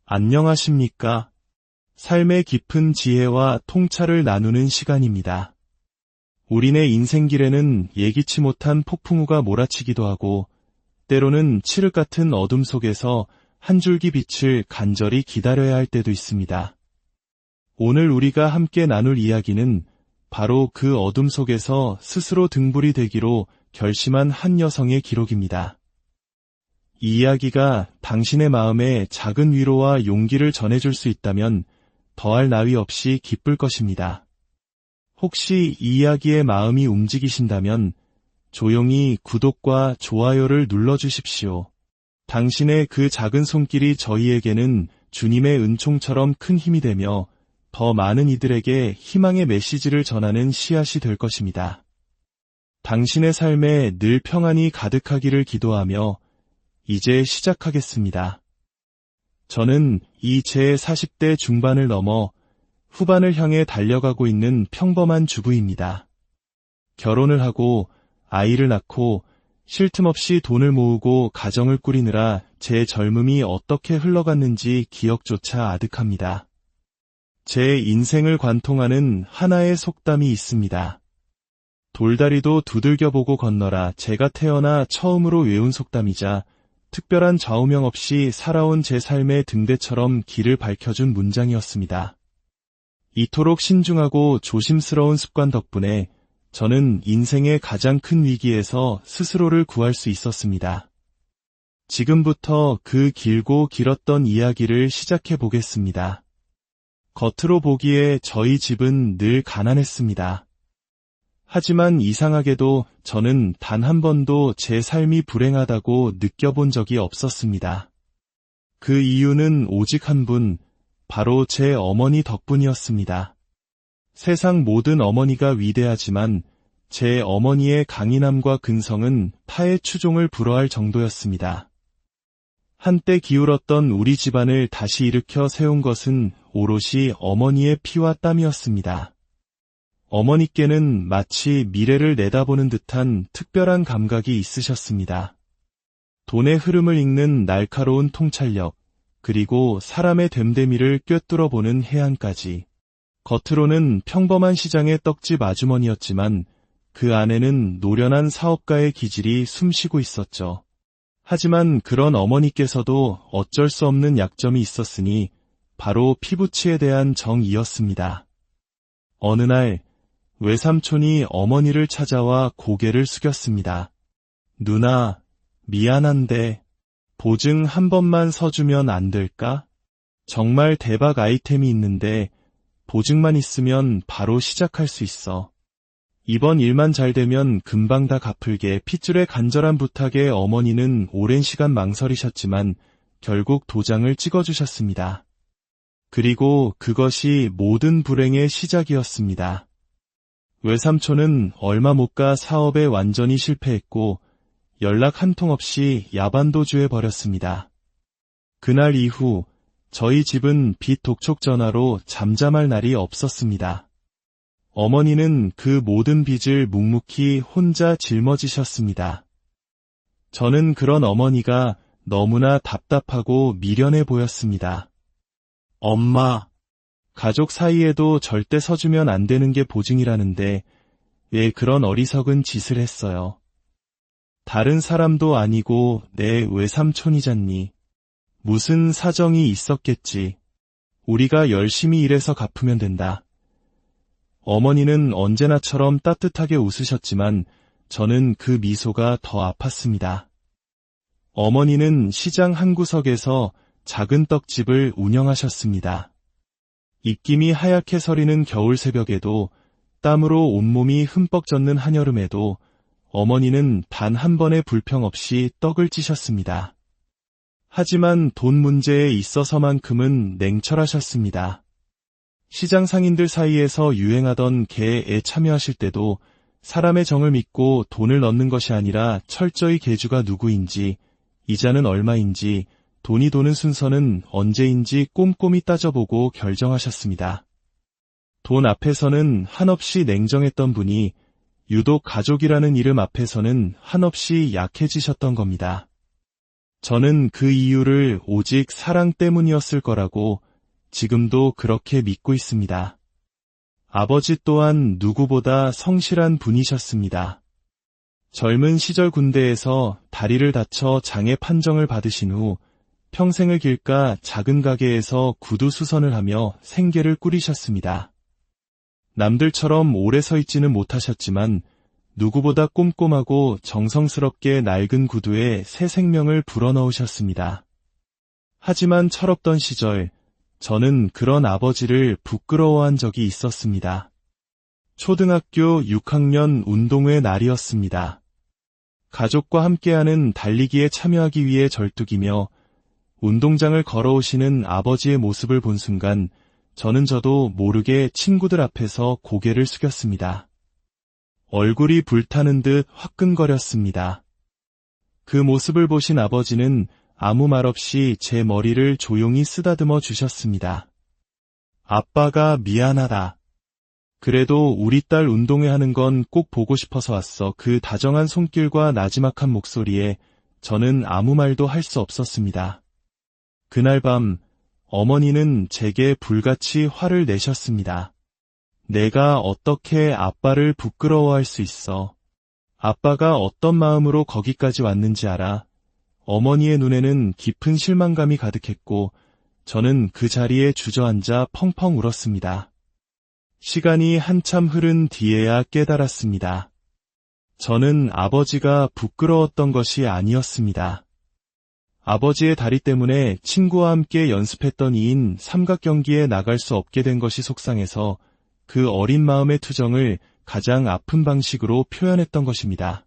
안녕하십니까? 삶의 깊은 지혜와 통찰을 나누는 시간입니다. 우리네 인생길에는 예기치 못한 폭풍우가 몰아치기도 하고 때로는 칠흑 같은 어둠 속에서 한 줄기 빛을 간절히 기다려야 할 때도 있습니다. 오늘 우리가 함께 나눌 이야기는 바로 그 어둠 속에서 스스로 등불이 되기로 결심한 한 여성의 기록입니다. 이 이야기가 당신의 마음에 작은 위로와 용기를 전해줄 수 있다면 더할 나위 없이 기쁠 것입니다. 혹시 이 이야기에 마음이 움직이신다면 조용히 구독과 좋아요를 눌러주십시오. 당신의 그 작은 손길이 저희에게는 주님의 은총처럼 큰 힘이 되며 더 많은 이들에게 희망의 메시지를 전하는 씨앗이 될 것입니다. 당신의 삶에 늘 평안이 가득하기를 기도하며 이제 시작하겠습니다. 저는 이 제 40대 중반을 넘어 후반을 향해 달려가고 있는 평범한 주부입니다. 결혼을 하고 아이를 낳고 쉴 틈 없이 돈을 모으고 가정을 꾸리느라 제 젊음이 어떻게 흘러갔는지 기억조차 아득합니다. 제 인생을 관통하는 하나의 속담이 있습니다. 돌다리도 두들겨보고 건너라. 제가 태어나 처음으로 외운 속담이자 특별한 좌우명 없이 살아온 제 삶의 등대처럼 길을 밝혀준 문장이었습니다. 이토록 신중하고 조심스러운 습관 덕분에 저는 인생의 가장 큰 위기에서 스스로를 구할 수 있었습니다. 지금부터 그 길고 길었던 이야기를 시작해 보겠습니다. 겉으로 보기에 저희 집은 늘 가난했습니다. 하지만 이상하게도 저는 단 한 번도 제 삶이 불행하다고 느껴본 적이 없었습니다. 그 이유는 오직 한 분, 바로 제 어머니 덕분이었습니다. 세상 모든 어머니가 위대하지만 제 어머니의 강인함과 근성은 타의 추종을 불허할 정도였습니다. 한때 기울었던 우리 집안을 다시 일으켜 세운 것은 오롯이 어머니의 피와 땀이었습니다. 어머니께는 마치 미래를 내다보는 듯한 특별한 감각이 있으셨습니다. 돈의 흐름을 읽는 날카로운 통찰력, 그리고 사람의 됨됨이를 꿰뚫어 보는 해안까지. 겉으로는 평범한 시장의 떡집 아주머니였지만 그 안에는 노련한 사업가의 기질이 숨쉬고 있었죠. 하지만 그런 어머니께서도 어쩔 수 없는 약점이 있었으니 바로 피부치에 대한 정이었습니다. 어느 날 외삼촌이 어머니를 찾아와 고개를 숙였습니다. 누나, 미안한데 보증 한 번만 서주면 안 될까? 정말 대박 아이템이 있는데 보증만 있으면 바로 시작할 수 있어. 이번 일만 잘 되면 금방 다 갚을게. 핏줄의 간절한 부탁에 어머니는 오랜 시간 망설이셨지만 결국 도장을 찍어주셨습니다. 그리고 그것이 모든 불행의 시작이었습니다. 외삼촌은 얼마 못 가 사업에 완전히 실패했고 연락 한 통 없이 야반도주해 버렸습니다. 그날 이후 저희 집은 빚 독촉 전화로 잠잠할 날이 없었습니다. 어머니는 그 모든 빚을 묵묵히 혼자 짊어지셨습니다. 저는 그런 어머니가 너무나 답답하고 미련해 보였습니다. 엄마, 가족 사이에도 절대 서주면 안 되는 게 보증이라는데 왜 그런 어리석은 짓을 했어요? 다른 사람도 아니고 내 외삼촌이잖니. 무슨 사정이 있었겠지. 우리가 열심히 일해서 갚으면 된다. 어머니는 언제나처럼 따뜻하게 웃으셨지만 저는 그 미소가 더 아팠습니다. 어머니는 시장 한 구석에서 작은 떡집을 운영하셨습니다. 입김이 하얗게 서리는 겨울 새벽에도 땀으로 온몸이 흠뻑 젖는 한여름에도 어머니는 단 한 번의 불평 없이 떡을 찌셨습니다. 하지만 돈 문제에 있어서만큼은 냉철하셨습니다. 시장 상인들 사이에서 유행하던 개에 참여하실 때도 사람의 정을 믿고 돈을 넣는 것이 아니라 철저히 개주가 누구인지, 이자는 얼마인지, 돈이 도는 순서는 언제인지 꼼꼼히 따져보고 결정하셨습니다. 돈 앞에서는 한없이 냉정했던 분이 유독 가족이라는 이름 앞에서는 한없이 약해지셨던 겁니다. 저는 그 이유를 오직 사랑 때문이었을 거라고 지금도 그렇게 믿고 있습니다. 아버지 또한 누구보다 성실한 분이셨습니다. 젊은 시절 군대에서 다리를 다쳐 장애 판정을 받으신 후 평생을 길까 작은 가게에서 구두 수선을 하며 생계를 꾸리셨습니다. 남들처럼 오래 서 있지는 못하셨지만 누구보다 꼼꼼하고 정성스럽게 낡은 구두에 새 생명을 불어넣으셨습니다. 하지만 철없던 시절, 저는 그런 아버지를 부끄러워한 적이 있었습니다. 초등학교 6학년 운동회 날이었습니다. 가족과 함께하는 달리기에 참여하기 위해 절뚝이며 운동장을 걸어오시는 아버지의 모습을 본 순간 저도 모르게 친구들 앞에서 고개를 숙였습니다. 얼굴이 불타는 듯 화끈거렸습니다. 그 모습을 보신 아버지는 아무 말 없이 제 머리를 조용히 쓰다듬어 주셨습니다. 아빠가 미안하다. 그래도 우리 딸 운동회 하는 건 꼭 보고 싶어서 왔어. 그 다정한 손길과 나지막한 목소리에 저는 아무 말도 할 수 없었습니다. 그날 밤 어머니는 제게 불같이 화를 내셨습니다. 내가 어떻게 아빠를 부끄러워할 수 있어. 아빠가 어떤 마음으로 거기까지 왔는지 알아. 어머니의 눈에는 깊은 실망감이 가득했고 저는 그 자리에 주저앉아 펑펑 울었습니다. 시간이 한참 흐른 뒤에야 깨달았습니다. 저는 아버지가 부끄러웠던 것이 아니었습니다. 아버지의 다리 때문에 친구와 함께 연습했던 2인 삼각 경기에 나갈 수 없게 된 것이 속상해서 그 어린 마음의 투정을 가장 아픈 방식으로 표현했던 것입니다.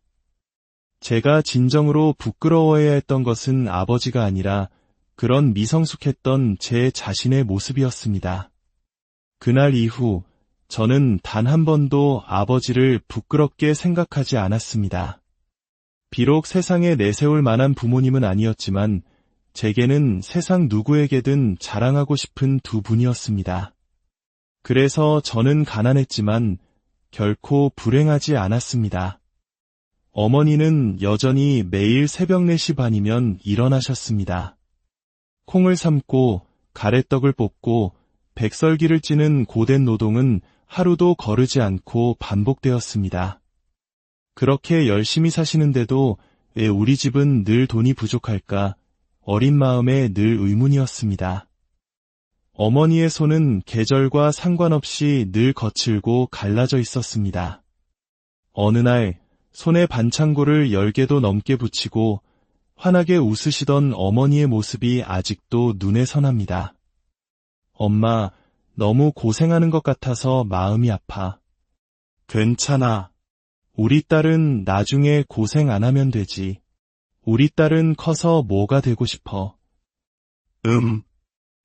제가 진정으로 부끄러워해야 했던 것은 아버지가 아니라 그런 미성숙했던 제 자신의 모습이었습니다. 그날 이후 저는 단 한 번도 아버지를 부끄럽게 생각하지 않았습니다. 비록 세상에 내세울 만한 부모님은 아니었지만 제게는 세상 누구에게든 자랑하고 싶은 두 분이었습니다. 그래서 저는 가난했지만 결코 불행하지 않았습니다. 어머니는 여전히 매일 새벽 4시 반이면 일어나셨습니다. 콩을 삶고 가래떡을 볶고 백설기를 찌는 고된 노동은 하루도 거르지 않고 반복되었습니다. 그렇게 열심히 사시는데도 왜 우리 집은 늘 돈이 부족할까 어린 마음에 늘 의문이었습니다. 어머니의 손은 계절과 상관없이 늘 거칠고 갈라져 있었습니다. 어느 날 손에 반창고를 10개도 넘게 붙이고 환하게 웃으시던 어머니의 모습이 아직도 눈에 선합니다. 엄마, 너무 고생하는 것 같아서 마음이 아파. 괜찮아. 우리 딸은 나중에 고생 안 하면 되지. 우리 딸은 커서 뭐가 되고 싶어?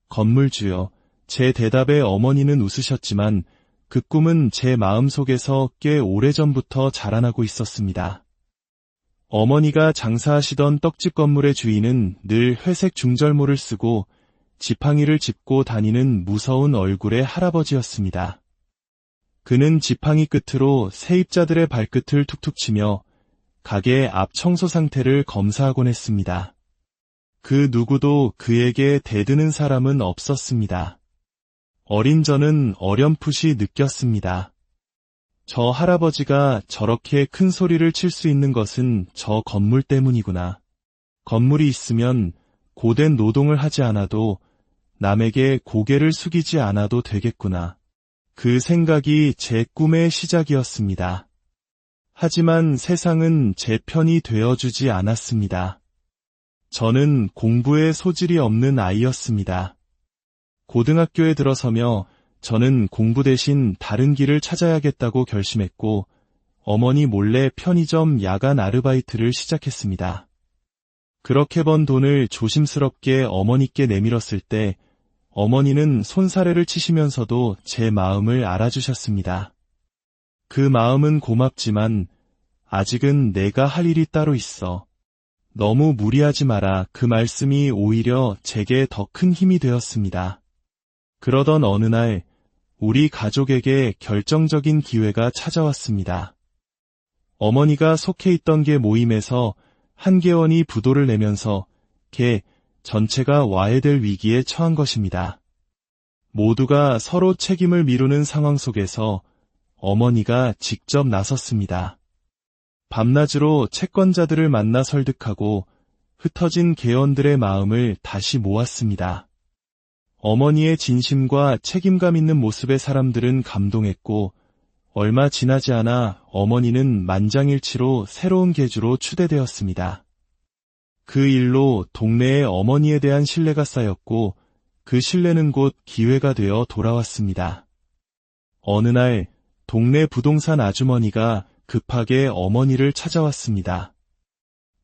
건물주요. 제 대답에 어머니는 웃으셨지만 그 꿈은 제 마음속에서 꽤 오래전부터 자라나고 있었습니다. 어머니가 장사하시던 떡집 건물의 주인은 늘 회색 중절모를 쓰고 지팡이를 짚고 다니는 무서운 얼굴의 할아버지였습니다. 그는 지팡이 끝으로 세입자들의 발끝을 툭툭 치며 가게 앞 청소 상태를 검사하곤 했습니다. 그 누구도 그에게 대드는 사람은 없었습니다. 어린 저는 어렴풋이 느꼈습니다. 저 할아버지가 저렇게 큰 소리를 칠 수 있는 것은 저 건물 때문이구나. 건물이 있으면 고된 노동을 하지 않아도 남에게 고개를 숙이지 않아도 되겠구나. 그 생각이 제 꿈의 시작이었습니다. 하지만 세상은 제 편이 되어주지 않았습니다. 저는 공부에 소질이 없는 아이였습니다. 고등학교에 들어서며 저는 공부 대신 다른 길을 찾아야겠다고 결심했고 어머니 몰래 편의점 야간 아르바이트를 시작했습니다. 그렇게 번 돈을 조심스럽게 어머니께 내밀었을 때 어머니는 손사래를 치시면서도 제 마음을 알아주셨습니다. 그 마음은 고맙지만 아직은 내가 할 일이 따로 있어. 너무 무리하지 마라. 그 말씀이 오히려 제게 더 큰 힘이 되었습니다. 그러던 어느 날 우리 가족에게 결정적인 기회가 찾아왔습니다. 어머니가 속해 있던 게 모임에서 한계원이 부도를 내면서 시작해 전체가 와해될 위기에 처한 것입니다. 모두가 서로 책임을 미루는 상황 속에서 어머니가 직접 나섰습니다. 밤낮으로 채권자들을 만나 설득하고 흩어진 개원들의 마음을 다시 모았습니다. 어머니의 진심과 책임감 있는 모습에 사람들은 감동했고 얼마 지나지 않아 어머니는 만장일치로 새로운 계주로 추대되었습니다. 그 일로 동네에 어머니에 대한 신뢰가 쌓였고 그 신뢰는 곧 기회가 되어 돌아왔습니다. 어느 날 동네 부동산 아주머니가 급하게 어머니를 찾아왔습니다.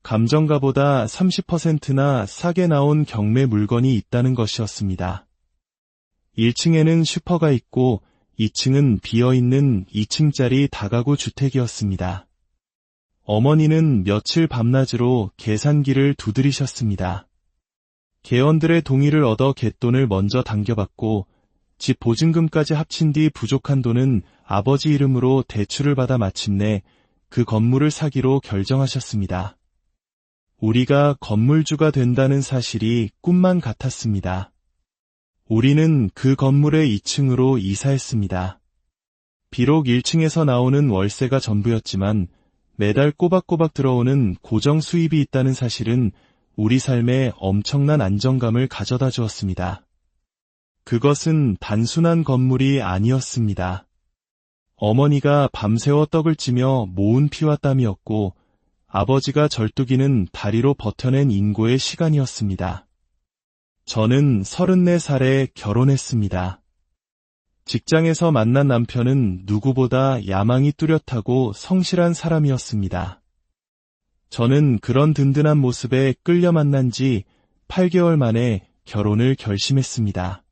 감정가보다 30%나 싸게 나온 경매 물건이 있다는 것이었습니다. 1층에는 슈퍼가 있고 2층은 비어있는 2층짜리 다가구 주택이었습니다. 어머니는 며칠 밤낮으로 계산기를 두드리셨습니다. 개원들의 동의를 얻어 갯돈을 먼저 당겨받고 집 보증금까지 합친 뒤 부족한 돈은 아버지 이름으로 대출을 받아 마침내 그 건물을 사기로 결정하셨습니다. 우리가 건물주가 된다는 사실이 꿈만 같았습니다. 우리는 그 건물의 2층으로 이사했습니다. 비록 1층에서 나오는 월세가 전부였지만 매달 꼬박꼬박 들어오는 고정 수입이 있다는 사실은 우리 삶에 엄청난 안정감을 가져다 주었습니다. 그것은 단순한 건물이 아니었습니다. 어머니가 밤새워 떡을 찌며 모은 피와 땀이었고 아버지가 절뚝이는 다리로 버텨낸 인고의 시간이었습니다. 저는 34살에 결혼했습니다. 직장에서 만난 남편은 누구보다 야망이 뚜렷하고 성실한 사람이었습니다. 저는 그런 든든한 모습에 끌려 만난 지 8개월 만에 결혼을 결심했습니다.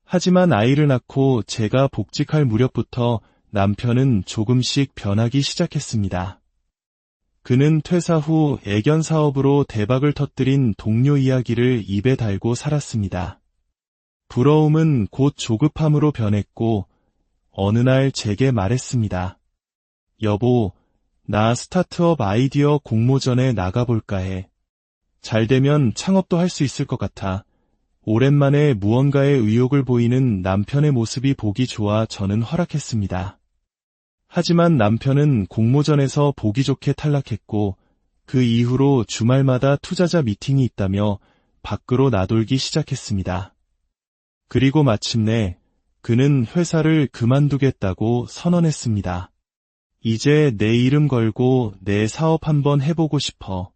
하지만 아이를 낳고 제가 복직할 무렵부터 남편은 조금씩 변하기 시작했습니다. 그는 퇴사 후 애견 사업으로 대박을 터뜨린 동료 이야기를 입에 달고 살았습니다. 부러움은 곧 조급함으로 변했고 어느 날 제게 말했습니다. 여보, 나 스타트업 아이디어 공모전에 나가볼까 해. 잘 되면 창업도 할 수 있을 것 같아. 오랜만에 무언가에 의욕을 보이는 남편의 모습이 보기 좋아 저는 허락했습니다. 하지만 남편은 공모전에서 보기 좋게 탈락했고 그 이후로 주말마다 투자자 미팅이 있다며 밖으로 나돌기 시작했습니다. 그리고 마침내 그는 회사를 그만두겠다고 선언했습니다. 이제 내 이름 걸고 내 사업 한번 해보고 싶어.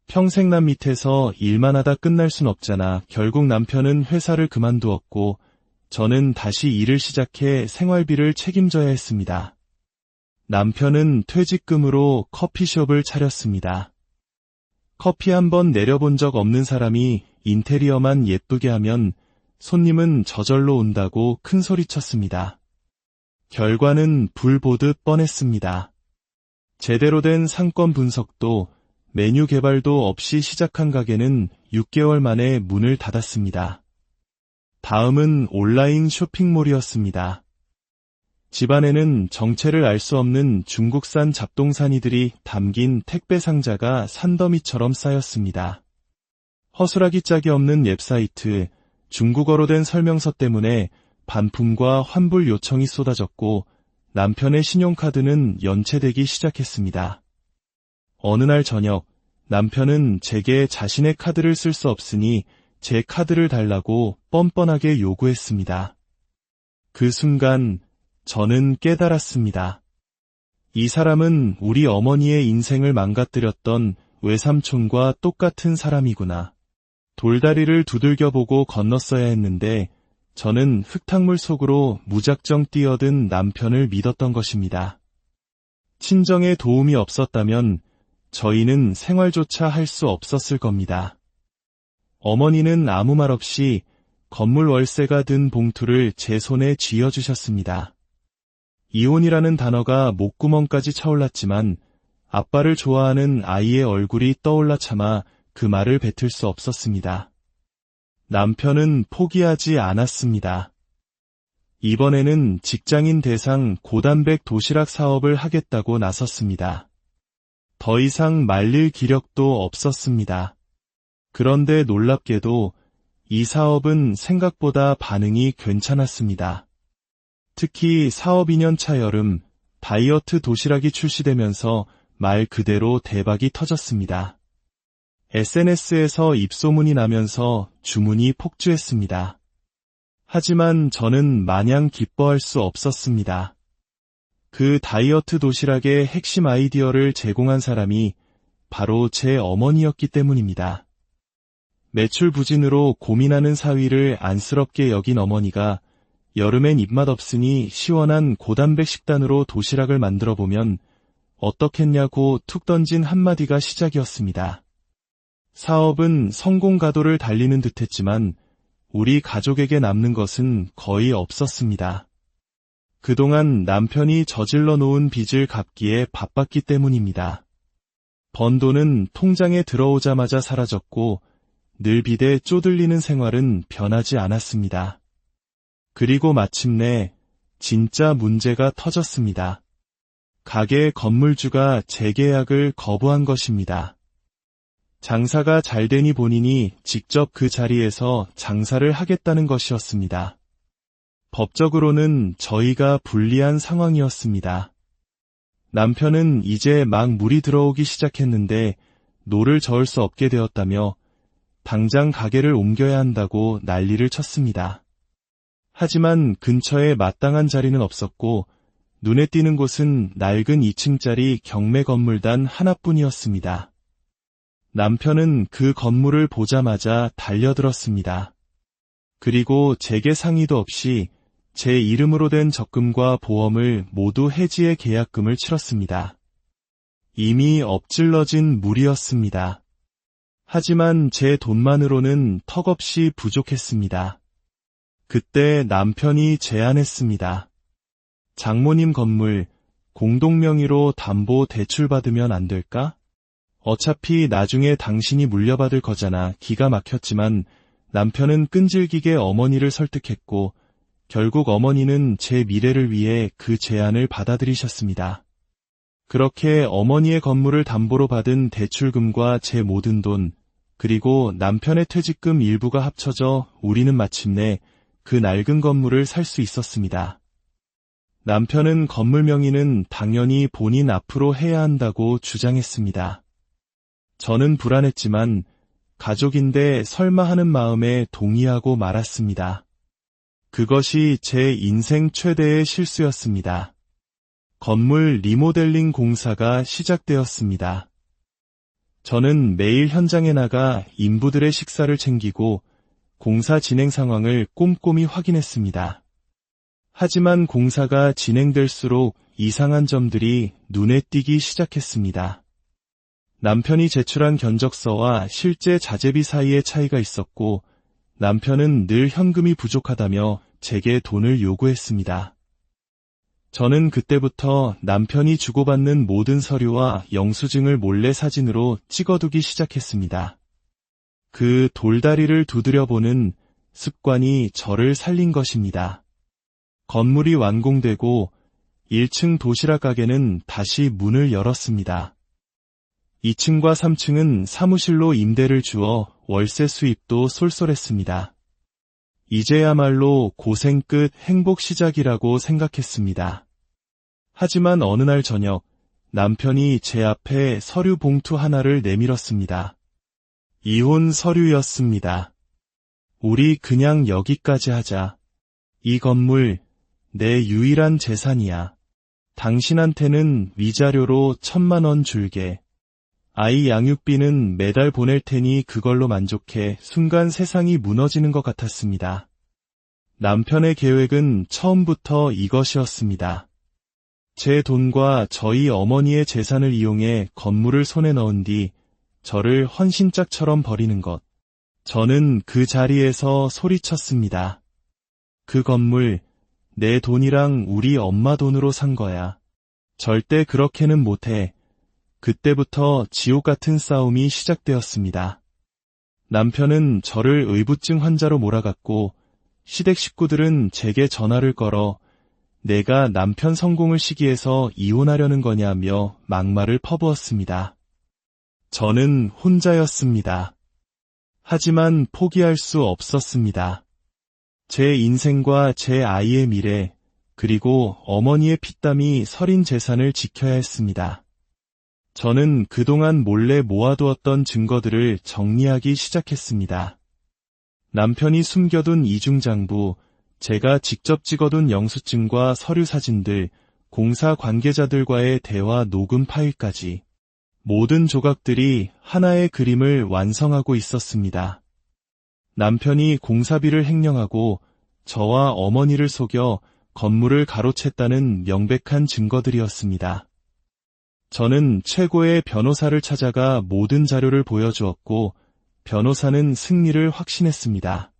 평생 남 밑에서 일만 하다 끝날 순 없잖아. 결국 남편은 회사를 그만두었고 저는 다시 일을 시작해 생활비를 책임져야 했습니다. 남편은 퇴직금으로 커피숍을 차렸습니다. 커피 한 번 내려본 적 없는 사람이 인테리어만 예쁘게 하면 손님은 저절로 온다고 큰 소리쳤습니다. 결과는 불 보듯 뻔했습니다. 제대로 된 상권 분석도 메뉴 개발도 없이 시작한 가게는 6개월 만에 문을 닫았습니다. 다음은 온라인 쇼핑몰이었습니다. 집안에는 정체를 알 수 없는 중국산 잡동사니들이 담긴 택배 상자가 산더미처럼 쌓였습니다. 허술하기 짝이 없는 웹사이트, 중국어로 된 설명서 때문에 반품과 환불 요청이 쏟아졌고 남편의 신용카드는 연체되기 시작했습니다. 어느 날 저녁, 남편은 제게 자신의 카드를 쓸 수 없으니 제 카드를 달라고 뻔뻔하게 요구했습니다. 그 순간 저는 깨달았습니다. 이 사람은 우리 어머니의 인생을 망가뜨렸던 외삼촌과 똑같은 사람이구나. 돌다리를 두들겨보고 건넜어야 했는데 저는 흙탕물 속으로 무작정 뛰어든 남편을 믿었던 것입니다. 친정의 도움이 없었다면 저희는 생활조차 할 수 없었을 겁니다. 어머니는 아무 말 없이 건물 월세가 든 봉투를 제 손에 쥐어주셨습니다. 이혼이라는 단어가 목구멍까지 차올랐지만 아빠를 좋아하는 아이의 얼굴이 떠올라 차마 그 말을 뱉을 수 없었습니다. 남편은 포기하지 않았습니다. 이번에는 직장인 대상 고단백 도시락 사업을 하겠다고 나섰습니다. 더 이상 말릴 기력도 없었습니다. 그런데 놀랍게도 이 사업은 생각보다 반응이 괜찮았습니다. 특히 사업 2년 차 여름, 다이어트 도시락이 출시되면서 말 그대로 대박이 터졌습니다. SNS에서 입소문이 나면서 주문이 폭주했습니다. 하지만 저는 마냥 기뻐할 수 없었습니다. 그 다이어트 도시락의 핵심 아이디어를 제공한 사람이 바로 제 어머니였기 때문입니다. 매출 부진으로 고민하는 사위를 안쓰럽게 여긴 어머니가 여름엔 입맛 없으니 시원한 고단백 식단으로 도시락을 만들어보면 어떻겠냐고 툭 던진 한마디가 시작이었습니다. 사업은 성공 가도를 달리는 듯했지만 우리 가족에게 남는 것은 거의 없었습니다. 그동안 남편이 저질러 놓은 빚을 갚기에 바빴기 때문입니다. 번 돈은 통장에 들어오자마자 사라졌고 늘 빚에 쪼들리는 생활은 변하지 않았습니다. 그리고 마침내 진짜 문제가 터졌습니다. 가게 건물주가 재계약을 거부한 것입니다. 장사가 잘 되니 본인이 직접 그 자리에서 장사를 하겠다는 것이었습니다. 법적으로는 저희가 불리한 상황이었습니다. 남편은 이제 막 물이 들어오기 시작했는데 노를 저을 수 없게 되었다며 당장 가게를 옮겨야 한다고 난리를 쳤습니다. 하지만 근처에 마땅한 자리는 없었고 눈에 띄는 곳은 낡은 2층짜리 경매 건물단 하나뿐이었습니다. 남편은 그 건물을 보자마자 달려들었습니다. 그리고 재개 상의도 없이 제 이름으로 된 적금과 보험을 모두 해지해 계약금을 치렀습니다. 이미 엎질러진 물이었습니다. 하지만 제 돈만으로는 턱없이 부족했습니다. 그때 남편이 제안했습니다. 장모님 건물 공동명의로 담보 대출받으면 안 될까? 어차피 나중에 당신이 물려받을 거잖아. 기가 막혔지만 남편은 끈질기게 어머니를 설득했고 결국 어머니는 제 미래를 위해 그 제안을 받아들이셨습니다. 그렇게 어머니의 건물을 담보로 받은 대출금과 제 모든 돈, 그리고 남편의 퇴직금 일부가 합쳐져 우리는 마침내 그 낡은 건물을 살 수 있었습니다. 남편은 건물 명의는 당연히 본인 앞으로 해야 한다고 주장했습니다. 저는 불안했지만 가족인데 설마 하는 마음에 동의하고 말았습니다. 그것이 제 인생 최대의 실수였습니다. 건물 리모델링 공사가 시작되었습니다. 저는 매일 현장에 나가 인부들의 식사를 챙기고 공사 진행 상황을 꼼꼼히 확인했습니다. 하지만 공사가 진행될수록 이상한 점들이 눈에 띄기 시작했습니다. 남편이 제출한 견적서와 실제 자재비 사이의 차이가 있었고 남편은 늘 현금이 부족하다며 제게 돈을 요구했습니다. 저는 그때부터 남편이 주고받는 모든 서류와 영수증을 몰래 사진으로 찍어두기 시작했습니다. 그 돌다리를 두드려보는 습관이 저를 살린 것입니다. 건물이 완공되고 1층 도시락 가게는 다시 문을 열었습니다. 2층과 3층은 사무실로 임대를 주어 월세 수입도 쏠쏠했습니다. 이제야말로 고생 끝 행복 시작이라고 생각했습니다. 하지만 어느 날 저녁 남편이 제 앞에 서류 봉투 하나를 내밀었습니다. 이혼 서류였습니다. 우리 그냥 여기까지 하자. 이 건물 내 유일한 재산이야. 당신한테는 위자료로 1,000만 원 줄게. 아이 양육비는 매달 보낼 테니 그걸로 만족해. 순간 세상이 무너지는 것 같았습니다. 남편의 계획은 처음부터 이것이었습니다. 제 돈과 저희 어머니의 재산을 이용해 건물을 손에 넣은 뒤 저를 헌신짝처럼 버리는 것. 저는 그 자리에서 소리쳤습니다. 그 건물 내 돈이랑 우리 엄마 돈으로 산 거야. 절대 그렇게는 못해. 그때부터 지옥 같은 싸움이 시작되었습니다. 남편은 저를 의부증 환자로 몰아갔고 시댁 식구들은 제게 전화를 걸어 내가 남편 성공을 시기해서 이혼하려는 거냐며 막말을 퍼부었습니다. 저는 혼자였습니다. 하지만 포기할 수 없었습니다. 제 인생과 제 아이의 미래, 그리고 어머니의 피땀이 서린 재산을 지켜야 했습니다. 저는 그동안 몰래 모아두었던 증거들을 정리하기 시작했습니다. 남편이 숨겨둔 이중장부, 제가 직접 찍어둔 영수증과 서류 사진들, 공사 관계자들과의 대화 녹음 파일까지 모든 조각들이 하나의 그림을 완성하고 있었습니다. 남편이 공사비를 횡령하고 저와 어머니를 속여 건물을 가로챘다는 명백한 증거들이었습니다. 저는 최고의 변호사를 찾아가 모든 자료를 보여주었고 변호사는 승리를 확신했습니다.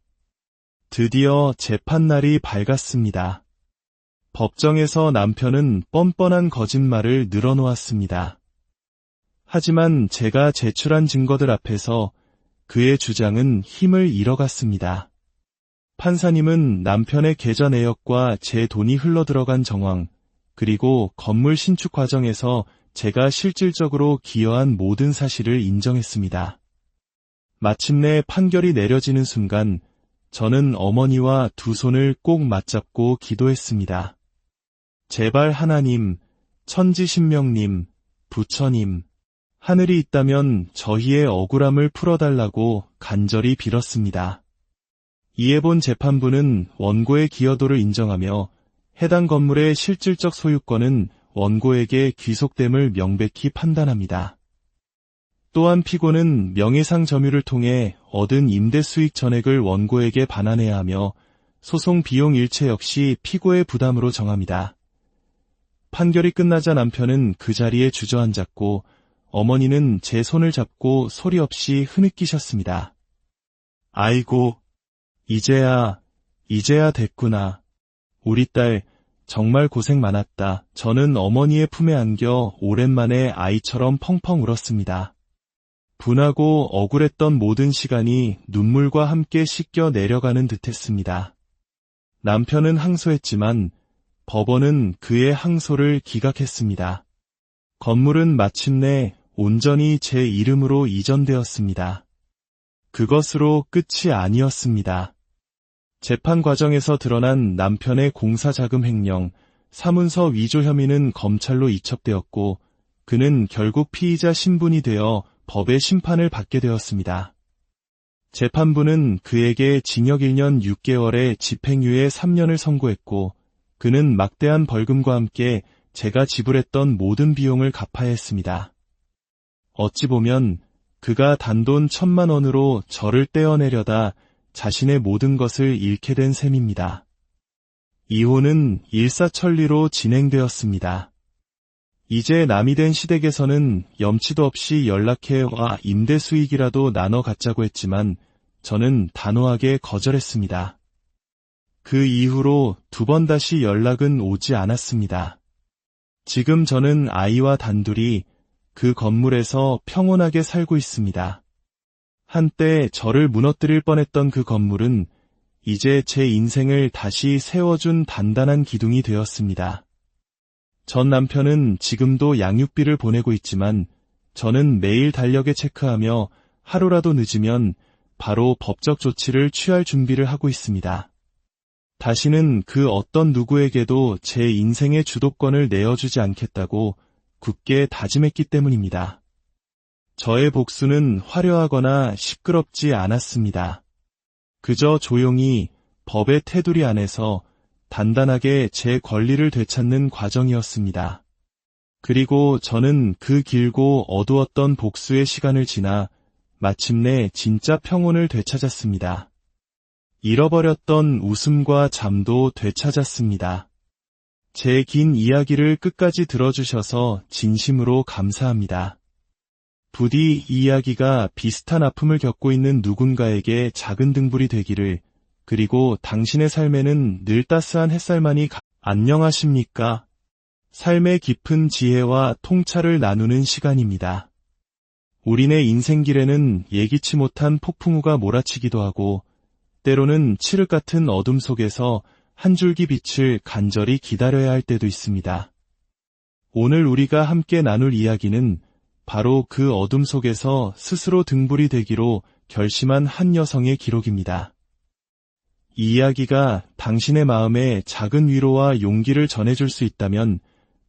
드디어 재판날이 밝았습니다. 법정에서 남편은 뻔뻔한 거짓말을 늘어놓았습니다. 하지만 제가 제출한 증거들 앞에서 그의 주장은 힘을 잃어갔습니다. 판사님은 남편의 계좌 내역과 제 돈이 흘러들어간 정황, 그리고 건물 신축 과정에서 제가 실질적으로 기여한 모든 사실을 인정했습니다. 마침내 판결이 내려지는 순간 저는 어머니와 두 손을 꼭 맞잡고 기도했습니다. 제발 하나님, 천지신명님, 부처님, 하늘이 있다면 저희의 억울함을 풀어달라고 간절히 빌었습니다. 이에 본 재판부는 원고의 기여도를 인정하며 해당 건물의 실질적 소유권은 원고에게 귀속됨을 명백히 판단합니다. 또한 피고는 명예상 점유를 통해 얻은 임대 수익 전액을 원고에게 반환해야 하며 소송 비용 일체 역시 피고의 부담으로 정합니다. 판결이 끝나자 남편은 그 자리에 주저앉았고 어머니는 제 손을 잡고 소리 없이 흐느끼셨습니다. 아이고, 이제야 됐구나. 우리 딸 정말 고생 많았다. 저는 어머니의 품에 안겨 오랜만에 아이처럼 펑펑 울었습니다. 분하고 억울했던 모든 시간이 눈물과 함께 씻겨 내려가는 듯했습니다. 남편은 항소했지만 법원은 그의 항소를 기각했습니다. 건물은 마침내 온전히 제 이름으로 이전되었습니다. 그것으로 끝이 아니었습니다. 재판 과정에서 드러난 남편의 공사자금 횡령, 사문서 위조 혐의는 검찰로 이첩되었고 그는 결국 피의자 신분이 되어 법의 심판을 받게 되었습니다. 재판부는 그에게 징역 1년 6개월에 집행유예 3년을 선고했고 그는 막대한 벌금과 함께 제가 지불했던 모든 비용을 갚아야 했습니다. 어찌 보면 그가 단돈 1,000만 원으로 저를 떼어내려다 자신의 모든 것을 잃게 된 셈입니다. 이혼은 일사천리로 진행되었습니다. 이제 남이 된 시댁에서는 염치도 없이 연락해와 임대 수익이라도 나눠 갖자고 했지만 저는 단호하게 거절했습니다. 그 이후로 2번 다시 연락은 오지 않았습니다. 지금 저는 아이와 단둘이 그 건물에서 평온하게 살고 있습니다. 한때 저를 무너뜨릴 뻔했던 그 건물은 이제 제 인생을 다시 세워준 단단한 기둥이 되었습니다. 전 남편은 지금도 양육비를 보내고 있지만 저는 매일 달력에 체크하며 하루라도 늦으면 바로 법적 조치를 취할 준비를 하고 있습니다. 다시는 그 어떤 누구에게도 제 인생의 주도권을 내어주지 않겠다고 굳게 다짐했기 때문입니다. 저의 복수는 화려하거나 시끄럽지 않았습니다. 그저 조용히 법의 테두리 안에서 단단하게 제 권리를 되찾는 과정이었습니다. 그리고 저는 그 길고 어두웠던 복수의 시간을 지나 마침내 진짜 평온을 되찾았습니다. 잃어버렸던 웃음과 잠도 되찾았습니다. 제 긴 이야기를 끝까지 들어주셔서 진심으로 감사합니다. 부디 이 이야기가 비슷한 아픔을 겪고 있는 누군가에게 작은 등불이 되기를, 그리고 당신의 삶에는 늘 따스한 햇살만이 안녕하십니까? 삶의 깊은 지혜와 통찰을 나누는 시간입니다. 우리네 인생길에는 예기치 못한 폭풍우가 몰아치기도 하고 때로는 칠흑 같은 어둠 속에서 한 줄기 빛을 간절히 기다려야 할 때도 있습니다. 오늘 우리가 함께 나눌 이야기는 바로 그 어둠 속에서 스스로 등불이 되기로 결심한 한 여성의 기록입니다. 이 이야기가 당신의 마음에 작은 위로와 용기를 전해줄 수 있다면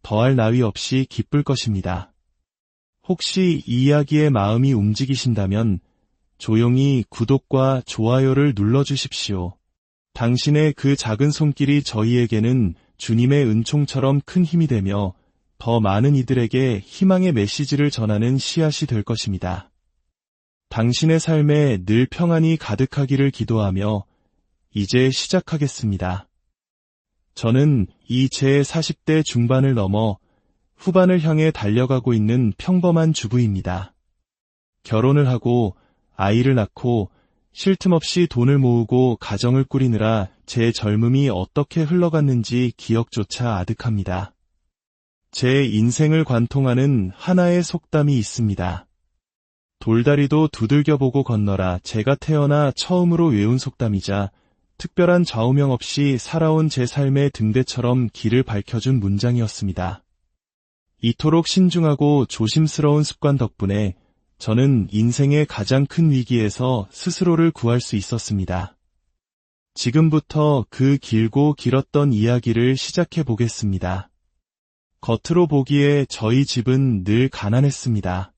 더할 나위 없이 기쁠 것입니다. 혹시 이 이야기에 마음이 움직이신다면 조용히 구독과 좋아요를 눌러주십시오. 당신의 그 작은 손길이 저희에게는 주님의 은총처럼 큰 힘이 되며 더 많은 이들에게 희망의 메시지를 전하는 씨앗이 될 것입니다. 당신의 삶에 늘 평안이 가득하기를 기도하며 이제 시작하겠습니다. 저는 이 제 40대 중반을 넘어 후반을 향해 달려가고 있는 평범한 주부입니다. 결혼을 하고 아이를 낳고 쉴 틈 없이 돈을 모으고 가정을 꾸리느라 제 젊음이 어떻게 흘러갔는지 기억조차 아득합니다. 제 인생을 관통하는 하나의 속담이 있습니다. 돌다리도 두들겨보고 건너라. 제가 태어나 처음으로 외운 속담이자 특별한 좌우명 없이 살아온 제 삶의 등대처럼 길을 밝혀준 문장이었습니다. 이토록 신중하고 조심스러운 습관 덕분에 저는 인생의 가장 큰 위기에서 스스로를 구할 수 있었습니다. 지금부터 그 길고 길었던 이야기를 시작해 보겠습니다. 겉으로 보기에 저희 집은 늘 가난했습니다.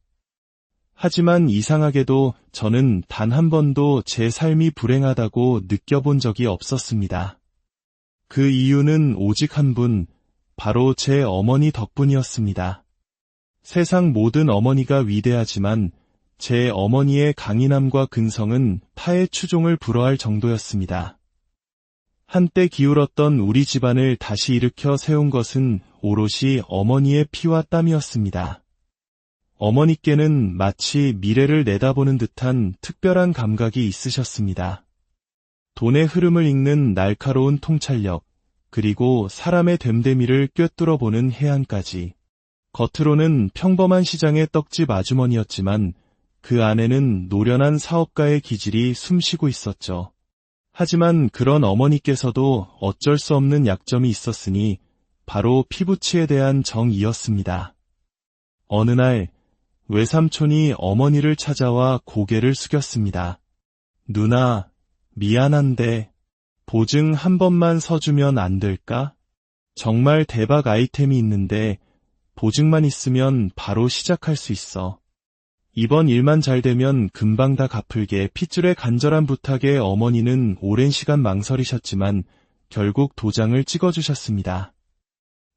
하지만 이상하게도 저는 단 한 번도 제 삶이 불행하다고 느껴본 적이 없었습니다. 그 이유는 오직 한 분, 바로 제 어머니 덕분이었습니다. 세상 모든 어머니가 위대하지만 제 어머니의 강인함과 근성은 타의 추종을 불허할 정도였습니다. 한때 기울었던 우리 집안을 다시 일으켜 세운 것은 오롯이 어머니의 피와 땀이었습니다. 어머니께는 마치 미래를 내다보는 듯한 특별한 감각이 있으셨습니다. 돈의 흐름을 읽는 날카로운 통찰력, 그리고 사람의 됨됨이를 꿰뚫어보는 해안까지. 겉으로는 평범한 시장의 떡집 아주머니였지만 그 안에는 노련한 사업가의 기질이 숨쉬고 있었죠. 하지만 그런 어머니께서도 어쩔 수 없는 약점이 있었으니 바로 피부치에 대한 정이었습니다. 어느 날 외삼촌이 어머니를 찾아와 고개를 숙였습니다. 누나, 미안한데 보증 한 번만 서주면 안 될까? 정말 대박 아이템이 있는데 보증만 있으면 바로 시작할 수 있어. 이번 일만 잘 되면 금방 다 갚을게. 핏줄의 간절한 부탁에 어머니는 오랜 시간 망설이셨지만 결국 도장을 찍어주셨습니다.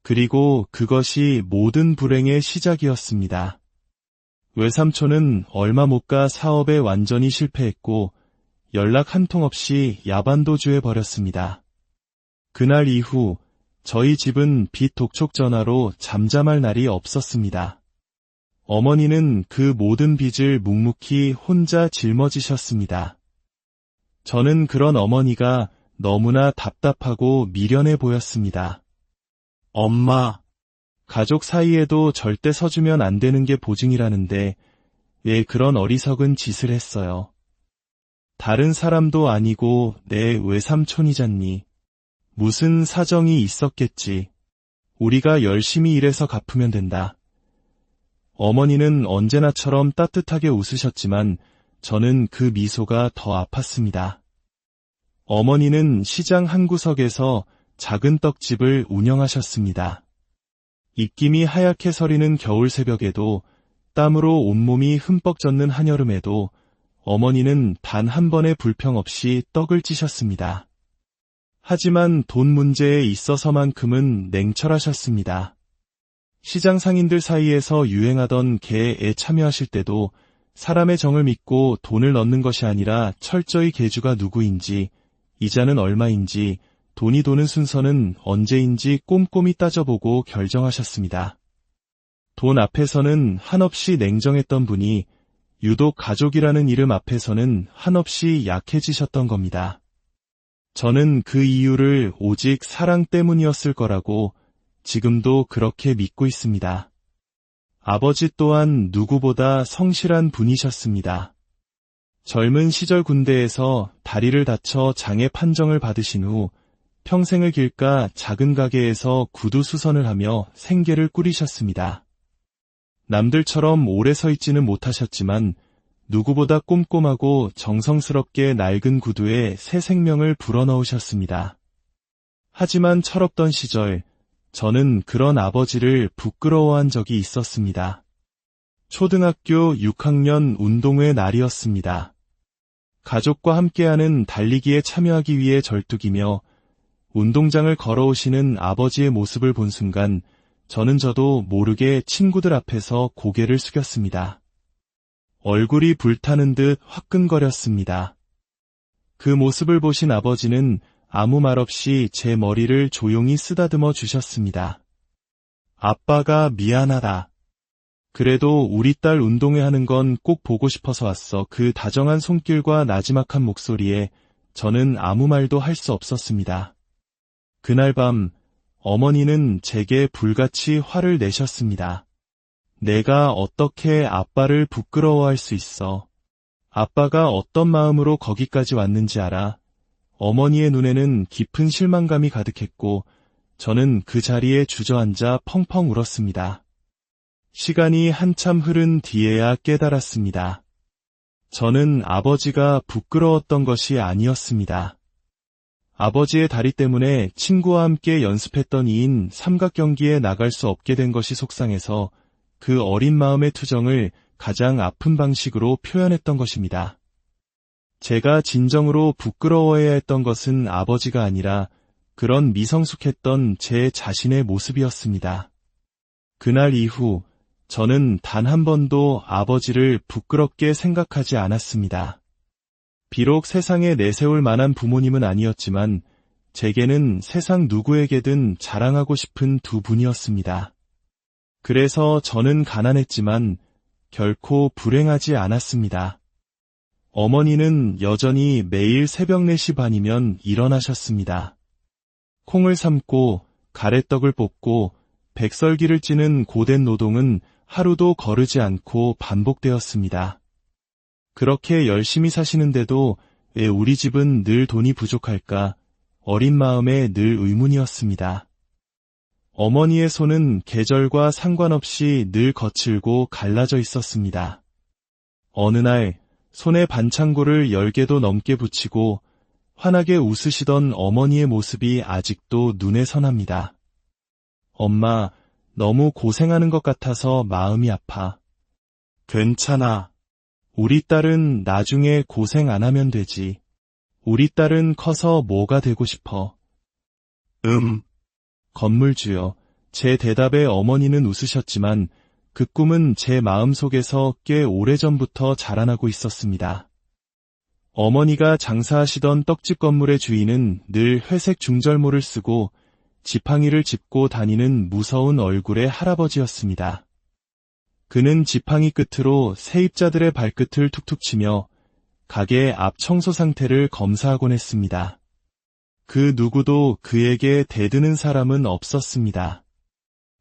그리고 그것이 모든 불행의 시작이었습니다. 외삼촌은 얼마 못 가 사업에 완전히 실패했고 연락 한 통 없이 야반도주해 버렸습니다. 그날 이후 저희 집은 빚 독촉 전화로 잠잠할 날이 없었습니다. 어머니는 그 모든 빚을 묵묵히 혼자 짊어지셨습니다. 저는 그런 어머니가 너무나 답답하고 미련해 보였습니다. 엄마, 가족 사이에도 절대 서주면 안 되는 게 보증이라는데 왜 그런 어리석은 짓을 했어요? 다른 사람도 아니고 내 외삼촌이잖니. 무슨 사정이 있었겠지. 우리가 열심히 일해서 갚으면 된다. 어머니는 언제나처럼 따뜻하게 웃으셨지만 저는 그 미소가 더 아팠습니다. 어머니는 시장 한 구석에서 작은 떡집을 운영하셨습니다. 입김이 하얗게 서리는 겨울 새벽에도 땀으로 온몸이 흠뻑 젖는 한여름에도 어머니는 단 한 번의 불평 없이 떡을 찌셨습니다. 하지만 돈 문제에 있어서만큼은 냉철하셨습니다. 시장 상인들 사이에서 유행하던 개에 참여하실 때도 사람의 정을 믿고 돈을 넣는 것이 아니라 철저히 개주가 누구인지, 이자는 얼마인지, 돈이 도는 순서는 언제인지 꼼꼼히 따져보고 결정하셨습니다. 돈 앞에서는 한없이 냉정했던 분이 유독 가족이라는 이름 앞에서는 한없이 약해지셨던 겁니다. 저는 그 이유를 오직 사랑 때문이었을 거라고 지금도 그렇게 믿고 있습니다. 아버지 또한 누구보다 성실한 분이셨습니다. 젊은 시절 군대에서 다리를 다쳐 장애 판정을 받으신 후 평생을 길까 작은 가게에서 구두 수선을 하며 생계를 꾸리셨습니다. 남들처럼 오래 서 있지는 못하셨지만 누구보다 꼼꼼하고 정성스럽게 낡은 구두에 새 생명을 불어넣으셨습니다. 하지만 철없던 시절, 저는 그런 아버지를 부끄러워한 적이 있었습니다. 초등학교 6학년 운동회 날이었습니다. 가족과 함께하는 달리기에 참여하기 위해 절뚝이며 운동장을 걸어오시는 아버지의 모습을 본 순간 저도 모르게 친구들 앞에서 고개를 숙였습니다. 얼굴이 불타는 듯 화끈거렸습니다. 그 모습을 보신 아버지는 아무 말 없이 제 머리를 조용히 쓰다듬어 주셨습니다. 아빠가 미안하다. 그래도 우리 딸 운동회 하는 건 꼭 보고 싶어서 왔어. 그 다정한 손길과 나지막한 목소리에 저는 아무 말도 할 수 없었습니다. 그날 밤 어머니는 제게 불같이 화를 내셨습니다. 내가 어떻게 아빠를 부끄러워할 수 있어. 아빠가 어떤 마음으로 거기까지 왔는지 알아. 어머니의 눈에는 깊은 실망감이 가득했고 저는 그 자리에 주저앉아 펑펑 울었습니다. 시간이 한참 흐른 뒤에야 깨달았습니다. 저는 아버지가 부끄러웠던 것이 아니었습니다. 아버지의 다리 때문에 친구와 함께 연습했던 2인 삼각 경기에 나갈 수 없게 된 것이 속상해서 그 어린 마음의 투정을 가장 아픈 방식으로 표현했던 것입니다. 제가 진정으로 부끄러워해야 했던 것은 아버지가 아니라 그런 미성숙했던 제 자신의 모습이었습니다. 그날 이후 저는 단 한 번도 아버지를 부끄럽게 생각하지 않았습니다. 비록 세상에 내세울 만한 부모님은 아니었지만 제게는 세상 누구에게든 자랑하고 싶은 두 분이었습니다. 그래서 저는 가난했지만 결코 불행하지 않았습니다. 어머니는 여전히 매일 새벽 4시 반이면 일어나셨습니다. 콩을 삶고 가래떡을 볶고 백설기를 찌는 고된 노동은 하루도 거르지 않고 반복되었습니다. 그렇게 열심히 사시는데도 왜 우리 집은 늘 돈이 부족할까? 어린 마음에 늘 의문이었습니다. 어머니의 손은 계절과 상관없이 늘 거칠고 갈라져 있었습니다. 어느 날 손에 반창고를 10개도 넘게 붙이고 환하게 웃으시던 어머니의 모습이 아직도 눈에 선합니다. 엄마, 너무 고생하는 것 같아서 마음이 아파. 괜찮아. 우리 딸은 나중에 고생 안 하면 되지. 우리 딸은 커서 뭐가 되고 싶어? 건물주요. 제 대답에 어머니는 웃으셨지만 그 꿈은 제 마음속에서 꽤 오래전부터 자라나고 있었습니다. 어머니가 장사하시던 떡집 건물의 주인은 늘 회색 중절모를 쓰고 지팡이를 짚고 다니는 무서운 얼굴의 할아버지였습니다. 그는 지팡이 끝으로 세입자들의 발끝을 툭툭 치며 가게 앞 청소 상태를 검사하곤 했습니다. 그 누구도 그에게 대드는 사람은 없었습니다.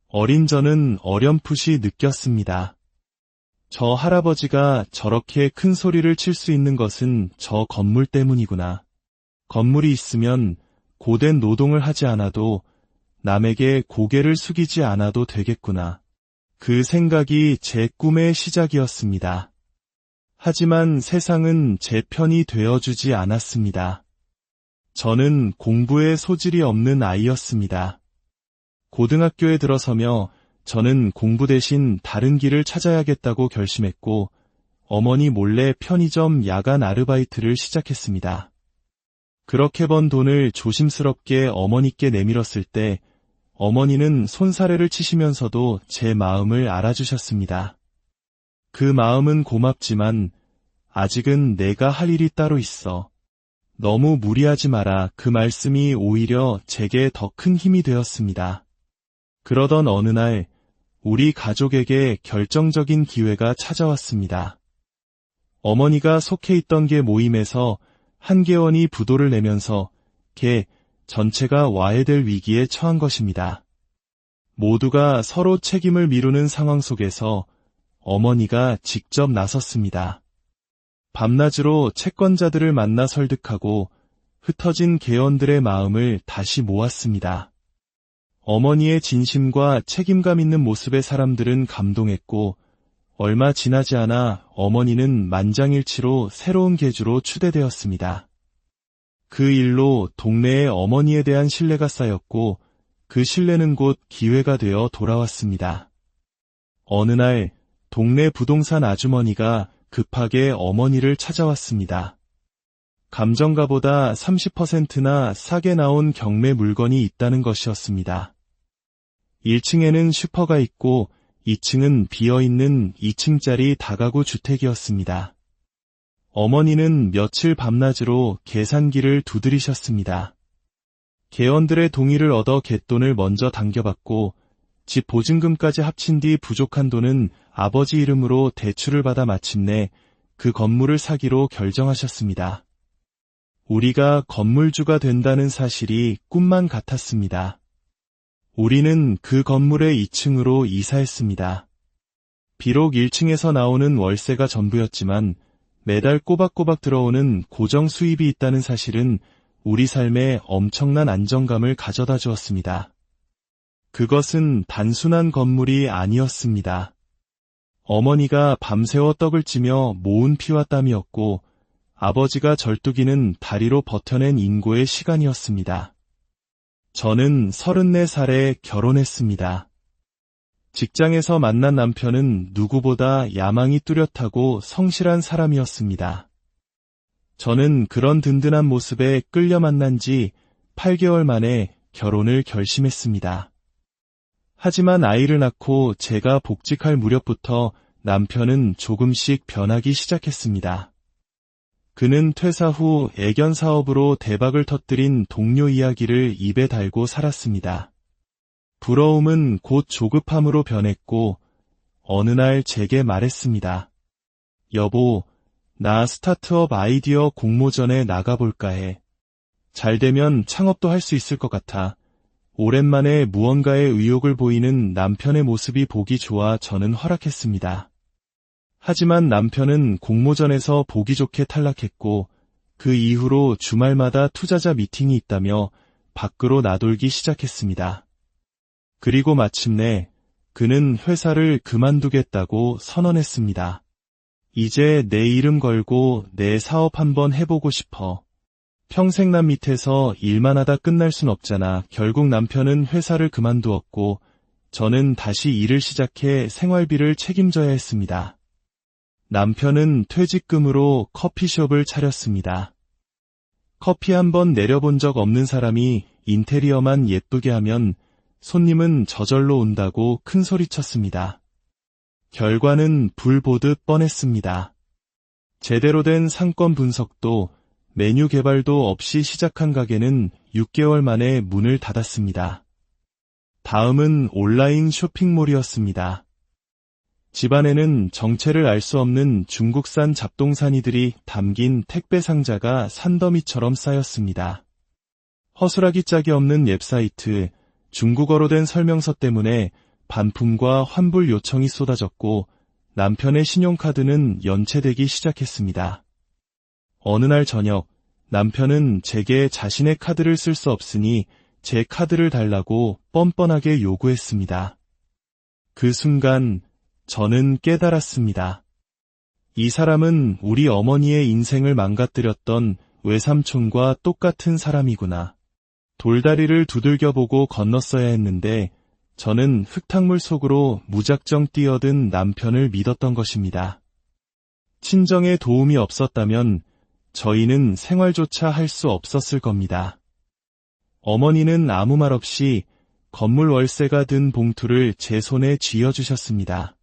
어린 저는 어렴풋이 느꼈습니다. 저 할아버지가 저렇게 큰 소리를 칠 수 있는 것은 저 건물 때문이구나. 건물이 있으면 고된 노동을 하지 않아도 남에게 고개를 숙이지 않아도 되겠구나. 그 생각이 제 꿈의 시작이었습니다. 하지만 세상은 제 편이 되어주지 않았습니다. 저는 공부에 소질이 없는 아이였습니다. 고등학교에 들어서며 저는 공부 대신 다른 길을 찾아야겠다고 결심했고 어머니 몰래 편의점 야간 아르바이트를 시작했습니다. 그렇게 번 돈을 조심스럽게 어머니께 내밀었을 때 어머니는 손사래를 치시면서도 제 마음을 알아주셨습니다. 그 마음은 고맙지만 아직은 내가 할 일이 따로 있어. 너무 무리하지 마라. 그 말씀이 오히려 제게 더 큰 힘이 되었습니다. 그러던 어느 날 우리 가족에게 결정적인 기회가 찾아왔습니다. 어머니가 속해 있던 게 모임에서 한계원이 부도를 내면서 개 전체가 와해될 위기에 처한 것입니다. 모두가 서로 책임을 미루는 상황 속에서 어머니가 직접 나섰습니다. 밤낮으로 채권자들을 만나 설득하고 흩어진 개원들의 마음을 다시 모았습니다. 어머니의 진심과 책임감 있는 모습에 사람들은 감동했고 얼마 지나지 않아 어머니는 만장일치로 새로운 계주로 추대되었습니다. 그 일로 동네에 어머니에 대한 신뢰가 쌓였고 그 신뢰는 곧 기회가 되어 돌아왔습니다. 어느 날 동네 부동산 아주머니가 급하게 어머니를 찾아왔습니다. 감정가보다 30%나 싸게 나온 경매 물건이 있다는 것이었습니다. 1층에는 슈퍼가 있고 2층은 비어있는 2층짜리 다가구 주택이었습니다. 어머니는 며칠 밤낮으로 계산기를 두드리셨습니다. 개원들의 동의를 얻어 갯돈을 먼저 당겨받고 집 보증금까지 합친 뒤 부족한 돈은 아버지 이름으로 대출을 받아 마침내 그 건물을 사기로 결정하셨습니다. 우리가 건물주가 된다는 사실이 꿈만 같았습니다. 우리는 그 건물의 2층으로 이사했습니다. 비록 1층에서 나오는 월세가 전부였지만 매달 꼬박꼬박 들어오는 고정 수입이 있다는 사실은 우리 삶에 엄청난 안정감을 가져다 주었습니다. 그것은 단순한 건물이 아니었습니다. 어머니가 밤새워 떡을 찌며 모은 피와 땀이었고 아버지가 절뚝이는 다리로 버텨낸 인고의 시간이었습니다. 저는 34살에 결혼했습니다. 직장에서 만난 남편은 누구보다 야망이 뚜렷하고 성실한 사람이었습니다. 저는 그런 든든한 모습에 끌려 만난 지 8개월 만에 결혼을 결심했습니다. 하지만 아이를 낳고 제가 복직할 무렵부터 남편은 조금씩 변하기 시작했습니다. 그는 퇴사 후 애견 사업으로 대박을 터뜨린 동료 이야기를 입에 달고 살았습니다. 부러움은 곧 조급함으로 변했고 어느 날 제게 말했습니다. 여보, 나 스타트업 아이디어 공모전에 나가볼까 해. 잘 되면 창업도 할 수 있을 것 같아. 오랜만에 무언가에 의욕을 보이는 남편의 모습이 보기 좋아 저는 허락했습니다. 하지만 남편은 공모전에서 보기 좋게 탈락했고 그 이후로 주말마다 투자자 미팅이 있다며 밖으로 나돌기 시작했습니다. 그리고 마침내 그는 회사를 그만두겠다고 선언했습니다. 이제 내 이름 걸고 내 사업 한번 해보고 싶어. 평생 남 밑에서 일만 하다 끝날 순 없잖아. 결국 남편은 회사를 그만두었고 저는 다시 일을 시작해 생활비를 책임져야 했습니다. 남편은 퇴직금으로 커피숍을 차렸습니다. 커피 한번 내려본 적 없는 사람이 인테리어만 예쁘게 하면 손님은 저절로 온다고 큰 소리쳤습니다. 결과는 불 보듯 뻔했습니다. 제대로 된 상권 분석도 메뉴 개발도 없이 시작한 가게는 6개월 만에 문을 닫았습니다. 다음은 온라인 쇼핑몰이었습니다. 집안에는 정체를 알 수 없는 중국산 잡동사니들이 담긴 택배 상자가 산더미처럼 쌓였습니다. 허술하기 짝이 없는 웹사이트, 중국어로 된 설명서 때문에 반품과 환불 요청이 쏟아졌고 남편의 신용카드는 연체되기 시작했습니다. 어느 날 저녁, 남편은 제게 자신의 카드를 쓸 수 없으니 제 카드를 달라고 뻔뻔하게 요구했습니다. 그 순간 저는 깨달았습니다. 이 사람은 우리 어머니의 인생을 망가뜨렸던 외삼촌과 똑같은 사람이구나. 돌다리를 두들겨보고 건넜어야 했는데 저는 흙탕물 속으로 무작정 뛰어든 남편을 믿었던 것입니다. 친정의 도움이 없었다면 저희는 생활조차 할 수 없었을 겁니다. 어머니는 아무 말 없이 건물 월세가 든 봉투를 제 손에 쥐어주셨습니다.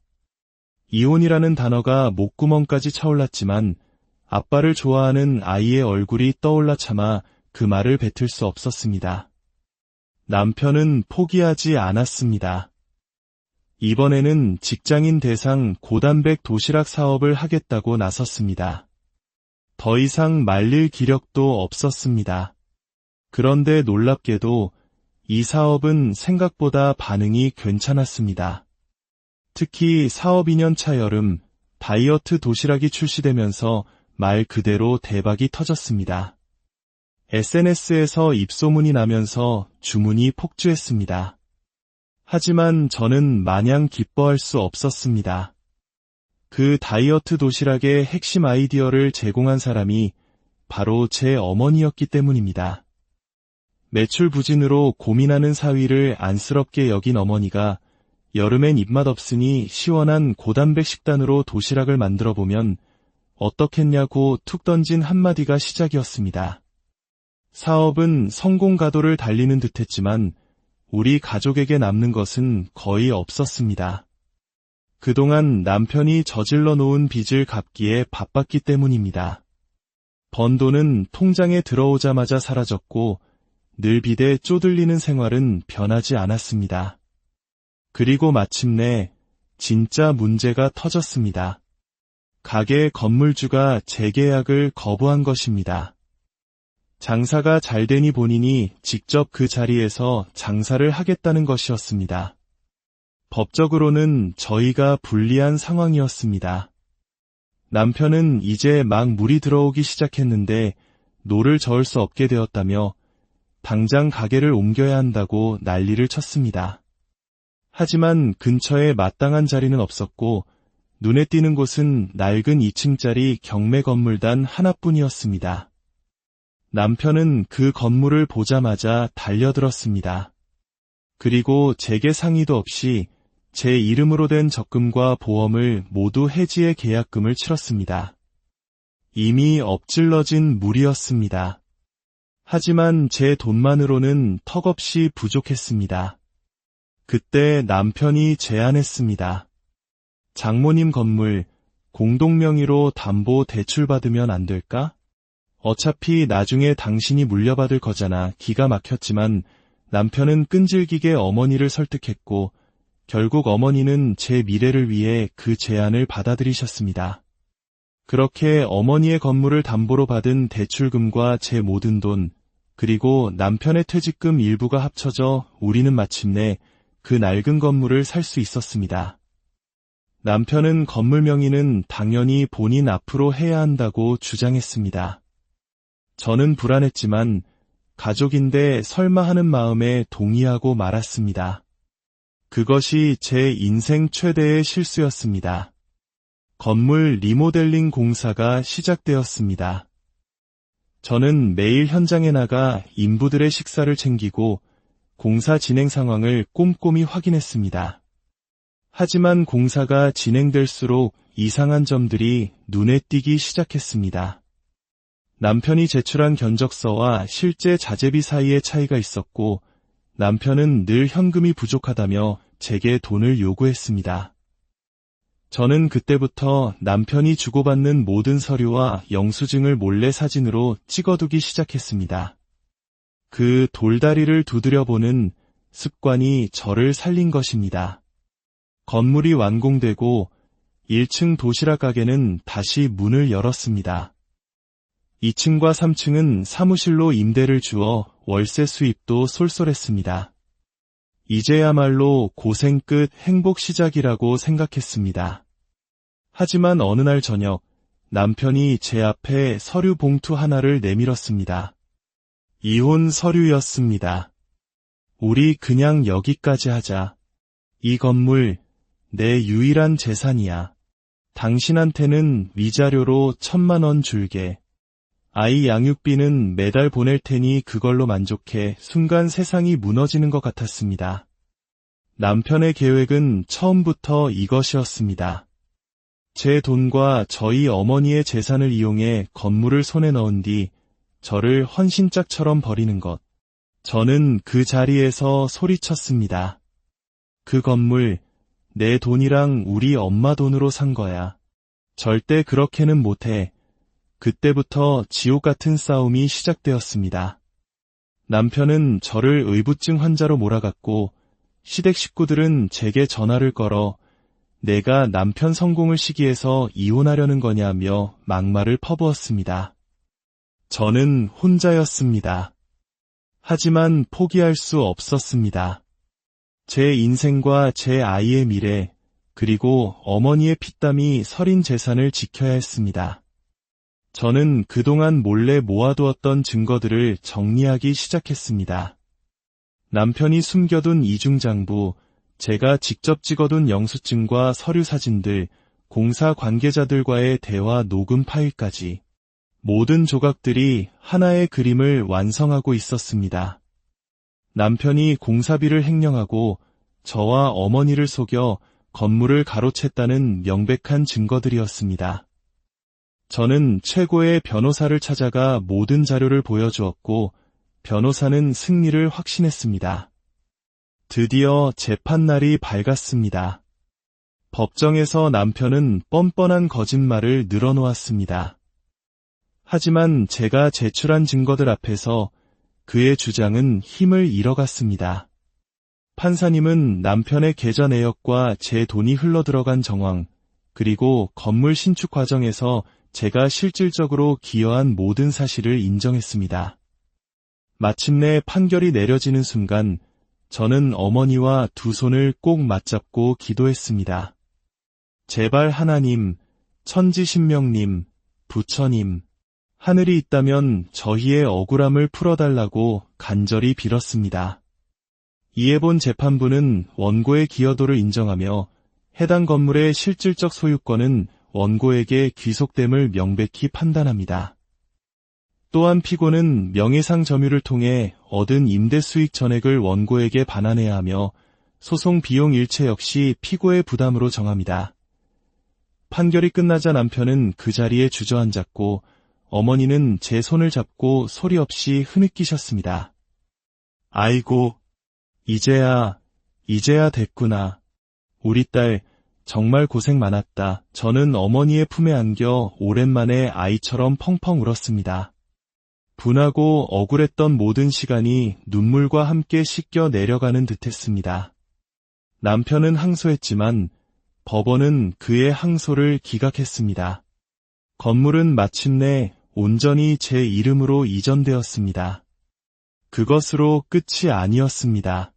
이혼이라는 단어가 목구멍까지 차올랐지만 아빠를 좋아하는 아이의 얼굴이 떠올라 차마 그 말을 뱉을 수 없었습니다. 남편은 포기하지 않았습니다. 이번에는 직장인 대상 고단백 도시락 사업을 하겠다고 나섰습니다. 더 이상 말릴 기력도 없었습니다. 그런데 놀랍게도 이 사업은 생각보다 반응이 괜찮았습니다. 특히 사업 2년 차 여름, 다이어트 도시락이 출시되면서 말 그대로 대박이 터졌습니다. SNS에서 입소문이 나면서 주문이 폭주했습니다. 하지만 저는 마냥 기뻐할 수 없었습니다. 그 다이어트 도시락의 핵심 아이디어를 제공한 사람이 바로 제 어머니였기 때문입니다. 매출 부진으로 고민하는 사위를 안쓰럽게 여긴 어머니가 여름엔 입맛 없으니 시원한 고단백 식단으로 도시락을 만들어 보면 어떻겠냐고 툭 던진 한마디가 시작이었습니다. 사업은 성공 가도를 달리는 듯했지만 우리 가족에게 남는 것은 거의 없었습니다. 그동안 남편이 저질러 놓은 빚을 갚기에 바빴기 때문입니다. 번 돈은 통장에 들어오자마자 사라졌고 늘 빚에 쪼들리는 생활은 변하지 않았습니다. 그리고 마침내 진짜 문제가 터졌습니다. 가게 건물주가 재계약을 거부한 것입니다. 장사가 잘 되니 본인이 직접 그 자리에서 장사를 하겠다는 것이었습니다. 법적으로는 저희가 불리한 상황이었습니다. 남편은 이제 막 물이 들어오기 시작했는데 노를 저을 수 없게 되었다며 당장 가게를 옮겨야 한다고 난리를 쳤습니다. 하지만 근처에 마땅한 자리는 없었고 눈에 띄는 곳은 낡은 2층짜리 경매 건물단 하나뿐이었습니다. 남편은 그 건물을 보자마자 달려들었습니다. 그리고 재개 상의도 없이 제 이름으로 된 적금과 보험을 모두 해지해 계약금을 치렀습니다. 이미 엎질러진 물이었습니다. 하지만 제 돈만으로는 턱없이 부족했습니다. 그때 남편이 제안했습니다. 장모님 건물 공동명의로 담보 대출 받으면 안 될까? 어차피 나중에 당신이 물려받을 거잖아. 기가 막혔지만 남편은 끈질기게 어머니를 설득했고 결국 어머니는 제 미래를 위해 그 제안을 받아들이셨습니다. 그렇게 어머니의 건물을 담보로 받은 대출금과 제 모든 돈, 그리고 남편의 퇴직금 일부가 합쳐져 우리는 마침내 그 낡은 건물을 살 수 있었습니다. 남편은 건물 명의는 당연히 본인 앞으로 해야 한다고 주장했습니다. 저는 불안했지만 가족인데 설마 하는 마음에 동의하고 말았습니다. 그것이 제 인생 최대의 실수였습니다. 건물 리모델링 공사가 시작되었습니다. 저는 매일 현장에 나가 인부들의 식사를 챙기고 공사 진행 상황을 꼼꼼히 확인했습니다. 하지만 공사가 진행될수록 이상한 점들이 눈에 띄기 시작했습니다. 남편이 제출한 견적서와 실제 자재비 사이에 차이가 있었고 남편은 늘 현금이 부족하다며 제게 돈을 요구했습니다. 저는 그때부터 남편이 주고받는 모든 서류와 영수증을 몰래 사진으로 찍어두기 시작했습니다. 그 돌다리를 두드려보는 습관이 저를 살린 것입니다. 건물이 완공되고 1층 도시락 가게는 다시 문을 열었습니다. 2층과 3층은 사무실로 임대를 주어 월세 수입도 쏠쏠했습니다. 이제야말로 고생 끝 행복 시작이라고 생각했습니다. 하지만 어느 날 저녁 남편이 제 앞에 서류 봉투 하나를 내밀었습니다. 이혼 서류였습니다. 우리 그냥 여기까지 하자. 이 건물 내 유일한 재산이야. 당신한테는 위자료로 1,000만 원 줄게. 아이 양육비는 매달 보낼 테니 그걸로 만족해. 순간 세상이 무너지는 것 같았습니다. 남편의 계획은 처음부터 이것이었습니다. 제 돈과 저희 어머니의 재산을 이용해 건물을 손에 넣은 뒤 저를 헌신짝처럼 버리는 것. 저는 그 자리에서 소리쳤습니다. 그 건물 내 돈이랑 우리 엄마 돈으로 산 거야. 절대 그렇게는 못해. 그때부터 지옥 같은 싸움이 시작되었습니다. 남편은 저를 의부증 환자로 몰아갔고 시댁 식구들은 제게 전화를 걸어 내가 남편 성공을 시기해서 이혼하려는 거냐며 막말을 퍼부었습니다. 저는 혼자였습니다. 하지만 포기할 수 없었습니다. 제 인생과 제 아이의 미래, 그리고 어머니의 피땀이 서린 재산을 지켜야 했습니다. 저는 그동안 몰래 모아두었던 증거들을 정리하기 시작했습니다. 남편이 숨겨둔 이중장부, 제가 직접 찍어둔 영수증과 서류 사진들, 공사 관계자들과의 대화 녹음 파일까지 모든 조각들이 하나의 그림을 완성하고 있었습니다. 남편이 공사비를 횡령하고 저와 어머니를 속여 건물을 가로챘다는 명백한 증거들이었습니다. 저는 최고의 변호사를 찾아가 모든 자료를 보여주었고 변호사는 승리를 확신했습니다. 드디어 재판날이 밝았습니다. 법정에서 남편은 뻔뻔한 거짓말을 늘어놓았습니다. 하지만 제가 제출한 증거들 앞에서 그의 주장은 힘을 잃어갔습니다. 판사님은 남편의 계좌 내역과 제 돈이 흘러들어간 정황, 그리고 건물 신축 과정에서 제가 실질적으로 기여한 모든 사실을 인정했습니다. 마침내 판결이 내려지는 순간 저는 어머니와 두 손을 꼭 맞잡고 기도했습니다. 제발 하나님, 천지신명님, 부처님, 하늘이 있다면 저희의 억울함을 풀어달라고 간절히 빌었습니다. 이에 본 재판부는 원고의 기여도를 인정하며 해당 건물의 실질적 소유권은 원고에게 귀속됨을 명백히 판단합니다. 또한 피고는 명예상 점유를 통해 얻은 임대 수익 전액을 원고에게 반환해야 하며 소송 비용 일체 역시 피고의 부담으로 정합니다. 판결이 끝나자 남편은 그 자리에 주저앉았고 어머니는 제 손을 잡고 소리 없이 흐느끼셨습니다. 아이고, 이제야 됐구나. 우리 딸 정말 고생 많았다. 저는 어머니의 품에 안겨 오랜만에 아이처럼 펑펑 울었습니다. 분하고 억울했던 모든 시간이 눈물과 함께 씻겨 내려가는 듯했습니다. 남편은 항소했지만 법원은 그의 항소를 기각했습니다. 건물은 마침내 온전히 제 이름으로 이전되었습니다. 그것으로 끝이 아니었습니다.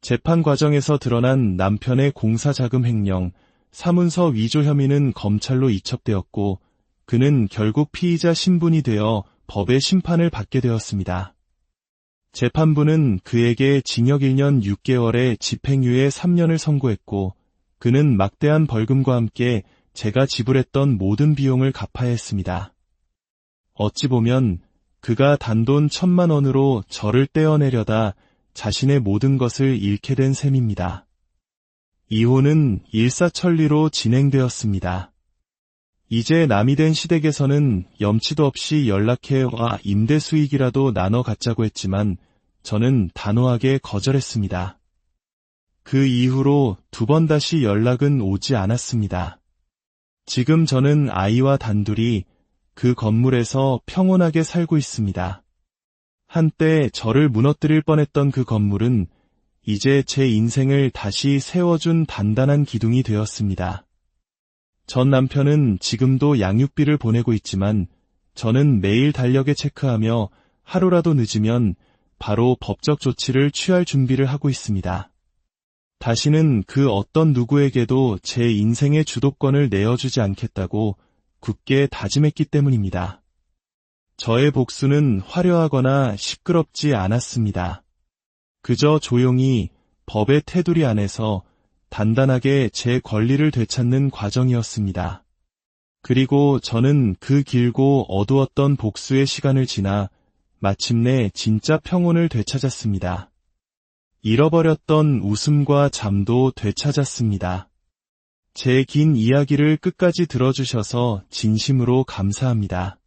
재판 과정에서 드러난 남편의 공사자금 횡령, 사문서 위조 혐의는 검찰로 이첩되었고 그는 결국 피의자 신분이 되어 법의 심판을 받게 되었습니다. 재판부는 그에게 징역 1년 6개월에 집행유예 3년을 선고했고 그는 막대한 벌금과 함께 제가 지불했던 모든 비용을 갚아야 했습니다. 어찌 보면 그가 단돈 1,000만 원으로 저를 떼어내려다 자신의 모든 것을 잃게 된 셈입니다. 이혼은 일사천리로 진행되었습니다. 이제 남이 된 시댁에서는 염치도 없이 연락해와 임대 수익이라도 나눠 갖자고 했지만 저는 단호하게 거절했습니다. 그 이후로 2번 다시 연락은 오지 않았습니다. 지금 저는 아이와 단둘이 그 건물에서 평온하게 살고 있습니다. 한때 저를 무너뜨릴 뻔했던 그 건물은 이제 제 인생을 다시 세워준 단단한 기둥이 되었습니다. 전 남편은 지금도 양육비를 보내고 있지만 저는 매일 달력에 체크하며 하루라도 늦으면 바로 법적 조치를 취할 준비를 하고 있습니다. 다시는 그 어떤 누구에게도 제 인생의 주도권을 내어주지 않겠다고 굳게 다짐했기 때문입니다. 저의 복수는 화려하거나 시끄럽지 않았습니다. 그저 조용히 법의 테두리 안에서 단단하게 제 권리를 되찾는 과정이었습니다. 그리고 저는 그 길고 어두웠던 복수의 시간을 지나 마침내 진짜 평온을 되찾았습니다. 잃어버렸던 웃음과 잠도 되찾았습니다. 제 긴 이야기를 끝까지 들어주셔서 진심으로 감사합니다.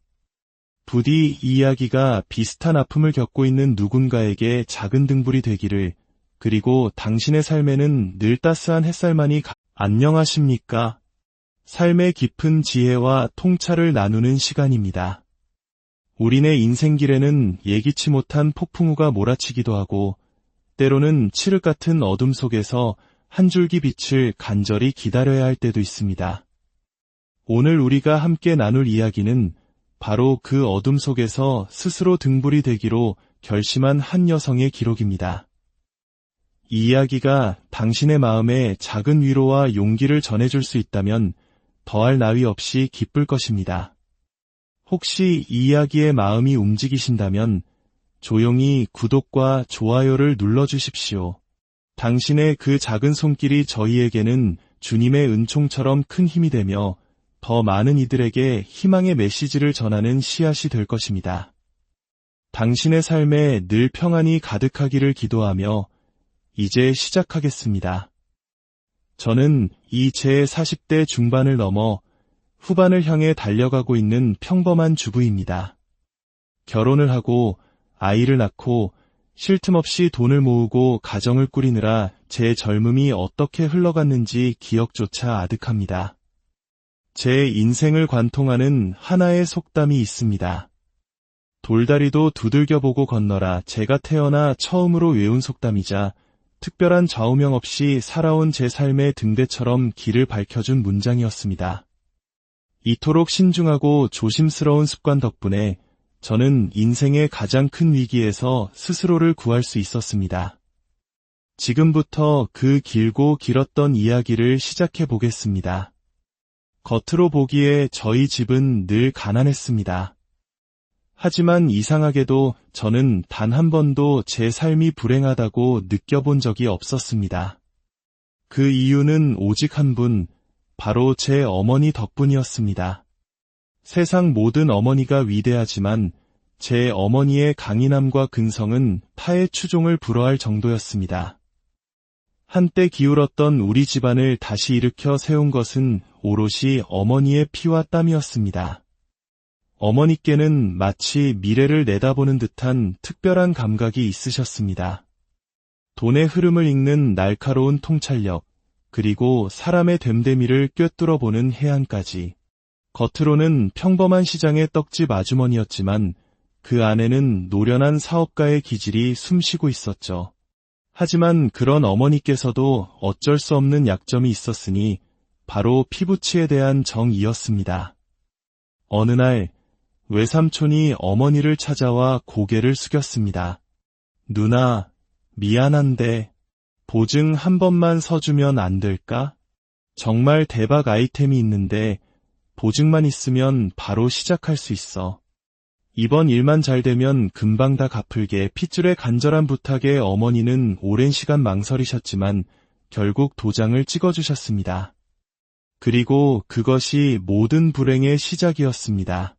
부디 이 이야기가 비슷한 아픔을 겪고 있는 누군가에게 작은 등불이 되기를, 그리고 당신의 삶에는 늘 따스한 햇살만이 안녕하십니까? 삶의 깊은 지혜와 통찰을 나누는 시간입니다. 우리네 인생길에는 예기치 못한 폭풍우가 몰아치기도 하고 때로는 칠흑 같은 어둠 속에서 한 줄기 빛을 간절히 기다려야 할 때도 있습니다. 오늘 우리가 함께 나눌 이야기는 바로 그 어둠 속에서 스스로 등불이 되기로 결심한 한 여성의 기록입니다. 이 이야기가 당신의 마음에 작은 위로와 용기를 전해줄 수 있다면 더할 나위 없이 기쁠 것입니다. 혹시 이 이야기에 마음이 움직이신다면 조용히 구독과 좋아요를 눌러주십시오. 당신의 그 작은 손길이 저희에게는 주님의 은총처럼 큰 힘이 되며 더 많은 이들에게 희망의 메시지를 전하는 씨앗이 될 것입니다. 당신의 삶에 늘 평안이 가득하기를 기도하며 이제 시작하겠습니다. 저는 이 제 40대 중반을 넘어 후반을 향해 달려가고 있는 평범한 주부입니다. 결혼을 하고 아이를 낳고 쉴 틈 없이 돈을 모으고 가정을 꾸리느라 제 젊음이 어떻게 흘러갔는지 기억조차 아득합니다. 제 인생을 관통하는 하나의 속담이 있습니다. 돌다리도 두들겨보고 건너라. 제가 태어나 처음으로 외운 속담이자 특별한 좌우명 없이 살아온 제 삶의 등대처럼 길을 밝혀준 문장이었습니다. 이토록 신중하고 조심스러운 습관 덕분에 저는 인생의 가장 큰 위기에서 스스로를 구할 수 있었습니다. 지금부터 그 길고 길었던 이야기를 시작해 보겠습니다. 겉으로 보기에 저희 집은 늘 가난했습니다. 하지만 이상하게도 저는 단 한 번도 제 삶이 불행하다고 느껴본 적이 없었습니다. 그 이유는 오직 한 분, 바로 제 어머니 덕분이었습니다. 세상 모든 어머니가 위대하지만 제 어머니의 강인함과 근성은 타의 추종을 불허할 정도였습니다. 한때 기울었던 우리 집안을 다시 일으켜 세운 것은 오롯이 어머니의 피와 땀이었습니다. 어머니께는 마치 미래를 내다보는 듯한 특별한 감각이 있으셨습니다. 돈의 흐름을 읽는 날카로운 통찰력, 그리고 사람의 됨됨이를 꿰뚫어 보는 해안까지. 겉으로는 평범한 시장의 떡집 아주머니였지만 그 안에는 노련한 사업가의 기질이 숨쉬고 있었죠. 하지만 그런 어머니께서도 어쩔 수 없는 약점이 있었으니 바로 피부치에 대한 정이었습니다. 어느 날 외삼촌이 어머니를 찾아와 고개를 숙였습니다. 누나, 미안한데 보증 한 번만 서주면 안 될까? 정말 대박 아이템이 있는데 보증만 있으면 바로 시작할 수 있어. 이번 일만 잘 되면 금방 다 갚을게. 핏줄의 간절한 부탁에 어머니는 오랜 시간 망설이셨지만 결국 도장을 찍어주셨습니다. 그리고 그것이 모든 불행의 시작이었습니다.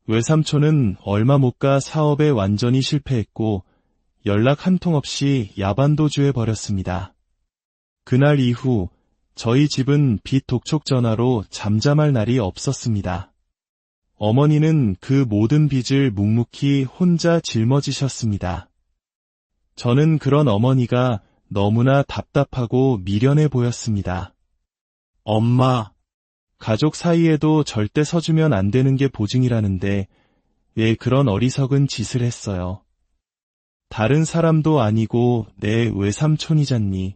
외삼촌은 얼마 못 가 사업에 완전히 실패했고 연락 한 통 없이 야반도주해 버렸습니다. 그날 이후 저희 집은 빚 독촉 전화로 잠잠할 날이 없었습니다. 어머니는 그 모든 빚을 묵묵히 혼자 짊어지셨습니다. 저는 그런 어머니가 너무나 답답하고 미련해 보였습니다. 엄마, 가족 사이에도 절대 서주면 안 되는 게 보증이라는데 왜 그런 어리석은 짓을 했어요? 다른 사람도 아니고 내 외삼촌이잖니.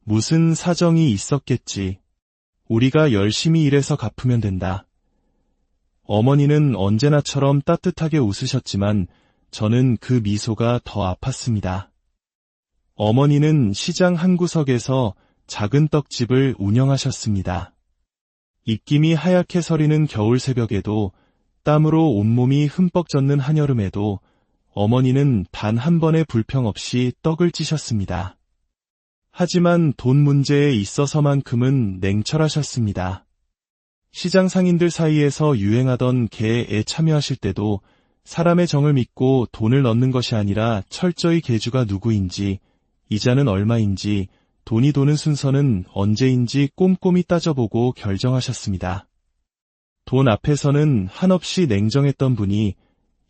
무슨 사정이 있었겠지. 우리가 열심히 일해서 갚으면 된다. 어머니는 언제나처럼 따뜻하게 웃으셨지만 저는 그 미소가 더 아팠습니다. 어머니는 시장 한 구석에서 작은 떡집을 운영하셨습니다. 입김이 하얗게 서리는 겨울 새벽에도 땀으로 온몸이 흠뻑 젖는 한여름에도 어머니는 단 한 번의 불평 없이 떡을 찌셨습니다. 하지만 돈 문제에 있어서만큼은 냉철하셨습니다. 시장 상인들 사이에서 유행하던 개에 참여하실 때도 사람의 정을 믿고 돈을 넣는 것이 아니라 철저히 개주가 누구인지, 이자는 얼마인지, 돈이 도는 순서는 언제인지 꼼꼼히 따져보고 결정하셨습니다. 돈 앞에서는 한없이 냉정했던 분이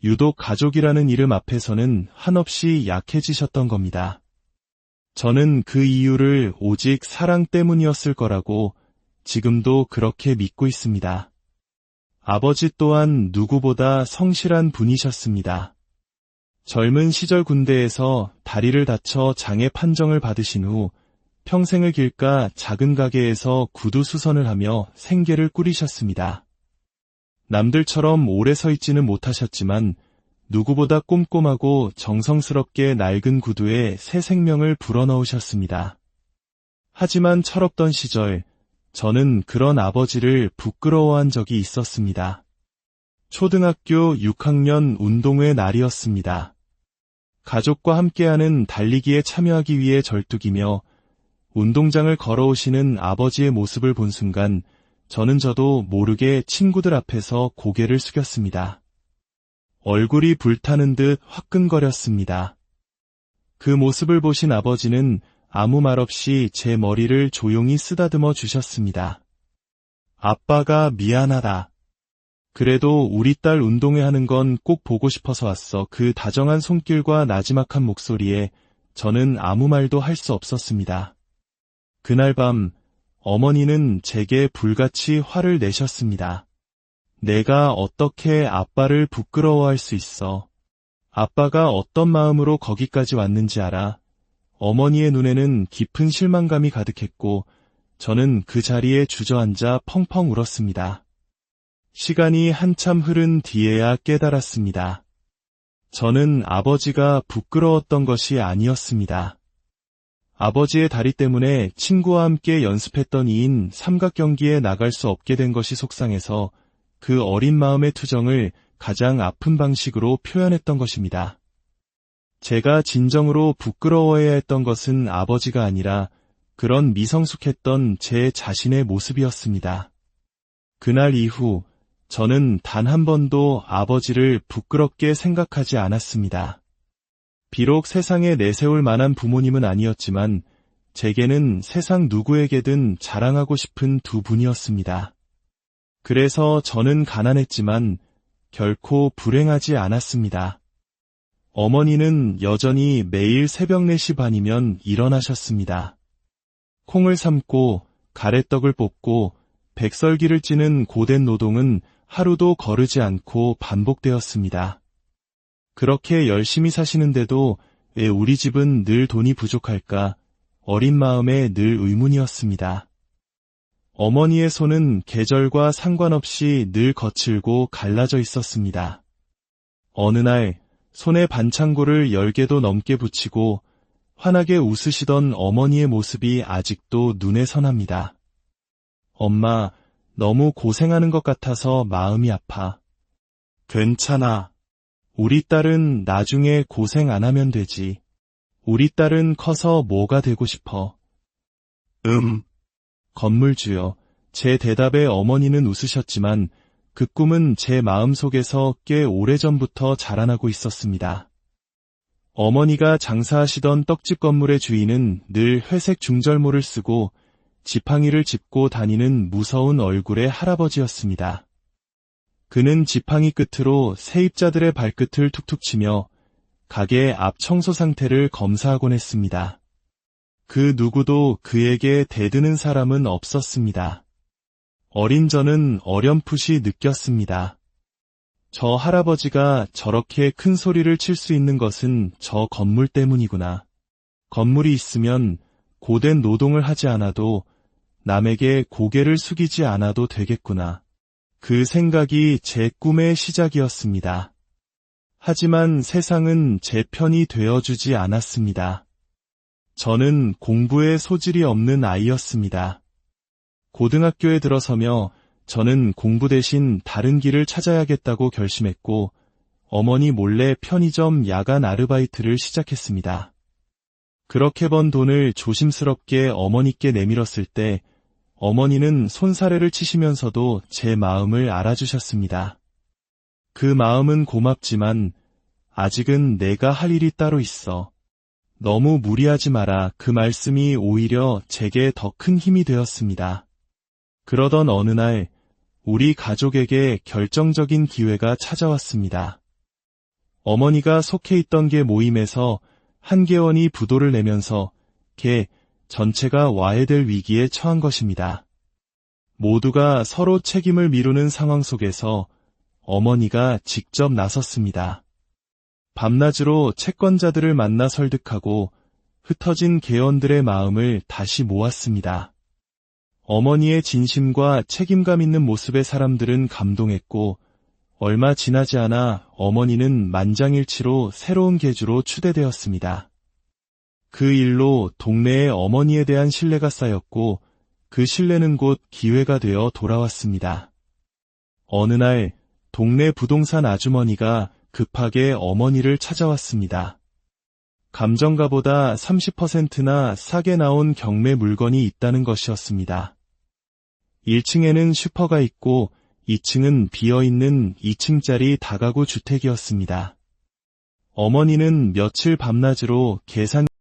유독 가족이라는 이름 앞에서는 한없이 약해지셨던 겁니다. 저는 그 이유를 오직 사랑 때문이었을 거라고 지금도 그렇게 믿고 있습니다. 아버지 또한 누구보다 성실한 분이셨습니다. 젊은 시절 군대에서 다리를 다쳐 장애 판정을 받으신 후 평생을 길까 작은 가게에서 구두 수선을 하며 생계를 꾸리셨습니다. 남들처럼 오래 서 있지는 못하셨지만 누구보다 꼼꼼하고 정성스럽게 낡은 구두에 새 생명을 불어넣으셨습니다. 하지만 철없던 시절 저는 그런 아버지를 부끄러워한 적이 있었습니다. 초등학교 6학년 운동회 날이었습니다. 가족과 함께하는 달리기에 참여하기 위해 절뚝이며 운동장을 걸어오시는 아버지의 모습을 본 순간 저도 모르게 친구들 앞에서 고개를 숙였습니다. 얼굴이 불타는 듯 화끈거렸습니다. 그 모습을 보신 아버지는 아무 말 없이 제 머리를 조용히 쓰다듬어 주셨습니다. 아빠가 미안하다. 그래도 우리 딸 운동회 하는 건 꼭 보고 싶어서 왔어. 그 다정한 손길과 나지막한 목소리에 저는 아무 말도 할 수 없었습니다. 그날 밤 어머니는 제게 불같이 화를 내셨습니다. 내가 어떻게 아빠를 부끄러워할 수 있어. 아빠가 어떤 마음으로 거기까지 왔는지 알아. 어머니의 눈에는 깊은 실망감이 가득했고 저는 그 자리에 주저앉아 펑펑 울었습니다. 시간이 한참 흐른 뒤에야 깨달았습니다. 저는 아버지가 부끄러웠던 것이 아니었습니다. 아버지의 다리 때문에 친구와 함께 연습했던 2인 삼각 경기에 나갈 수 없게 된 것이 속상해서 그 어린 마음의 투정을 가장 아픈 방식으로 표현했던 것입니다. 제가 진정으로 부끄러워해야 했던 것은 아버지가 아니라 그런 미성숙했던 제 자신의 모습이었습니다. 그날 이후 저는 단 한 번도 아버지를 부끄럽게 생각하지 않았습니다. 비록 세상에 내세울 만한 부모님은 아니었지만 제게는 세상 누구에게든 자랑하고 싶은 두 분이었습니다. 그래서 저는 가난했지만 결코 불행하지 않았습니다. 어머니는 여전히 매일 새벽 4시 반이면 일어나셨습니다. 콩을 삶고 가래떡을 볶고 백설기를 찌는 고된 노동은 하루도 거르지 않고 반복되었습니다. 그렇게 열심히 사시는데도 왜 우리 집은 늘 돈이 부족할까 어린 마음에 늘 의문이었습니다. 어머니의 손은 계절과 상관없이 늘 거칠고 갈라져 있었습니다. 어느 날 손에 반창고를 10개도 넘게 붙이고 환하게 웃으시던 어머니의 모습이 아직도 눈에 선합니다. 엄마, 너무 고생하는 것 같아서 마음이 아파. 괜찮아. 우리 딸은 나중에 고생 안 하면 되지. 우리 딸은 커서 뭐가 되고 싶어? 건물주요. 제 대답에 어머니는 웃으셨지만 그 꿈은 제 마음속에서 꽤 오래전부터 자라나고 있었습니다. 어머니가 장사하시던 떡집 건물의 주인은 늘 회색 중절모를 쓰고 지팡이를 짚고 다니는 무서운 얼굴의 할아버지였습니다. 그는 지팡이 끝으로 세입자들의 발끝을 툭툭 치며 가게 앞 청소 상태를 검사하곤 했습니다. 그 누구도 그에게 대드는 사람은 없었습니다. 어린 저는 어렴풋이 느꼈습니다. 저 할아버지가 저렇게 큰 소리를 칠 수 있는 것은 저 건물 때문이구나. 건물이 있으면 고된 노동을 하지 않아도 남에게 고개를 숙이지 않아도 되겠구나. 그 생각이 제 꿈의 시작이었습니다. 하지만 세상은 제 편이 되어주지 않았습니다. 저는 공부에 소질이 없는 아이였습니다. 고등학교에 들어서며 저는 공부 대신 다른 길을 찾아야겠다고 결심했고 어머니 몰래 편의점 야간 아르바이트를 시작했습니다. 그렇게 번 돈을 조심스럽게 어머니께 내밀었을 때 어머니는 손사래를 치시면서도 제 마음을 알아주셨습니다. 그 마음은 고맙지만 아직은 내가 할 일이 따로 있어. 너무 무리하지 마라. 그 말씀이 오히려 제게 더 큰 힘이 되었습니다. 그러던 어느 날 우리 가족에게 결정적인 기회가 찾아왔습니다. 어머니가 속해 있던 게 모임에서 한계원이 부도를 내면서 개 전체가 와해될 위기에 처한 것입니다. 모두가 서로 책임을 미루는 상황 속에서 어머니가 직접 나섰습니다. 밤낮으로 채권자들을 만나 설득하고 흩어진 개원들의 마음을 다시 모았습니다. 어머니의 진심과 책임감 있는 모습에 사람들은 감동했고 얼마 지나지 않아 어머니는 만장일치로 새로운 계주로 추대되었습니다. 그 일로 동네에 어머니에 대한 신뢰가 쌓였고 그 신뢰는 곧 기회가 되어 돌아왔습니다. 어느 날 동네 부동산 아주머니가 급하게 어머니를 찾아왔습니다. 감정가보다 30%나 싸게 나온 경매 물건이 있다는 것이었습니다. 1층에는 슈퍼가 있고 2층은 비어있는 2층짜리 다가구 주택이었습니다. 어머니는 며칠 밤낮으로 계산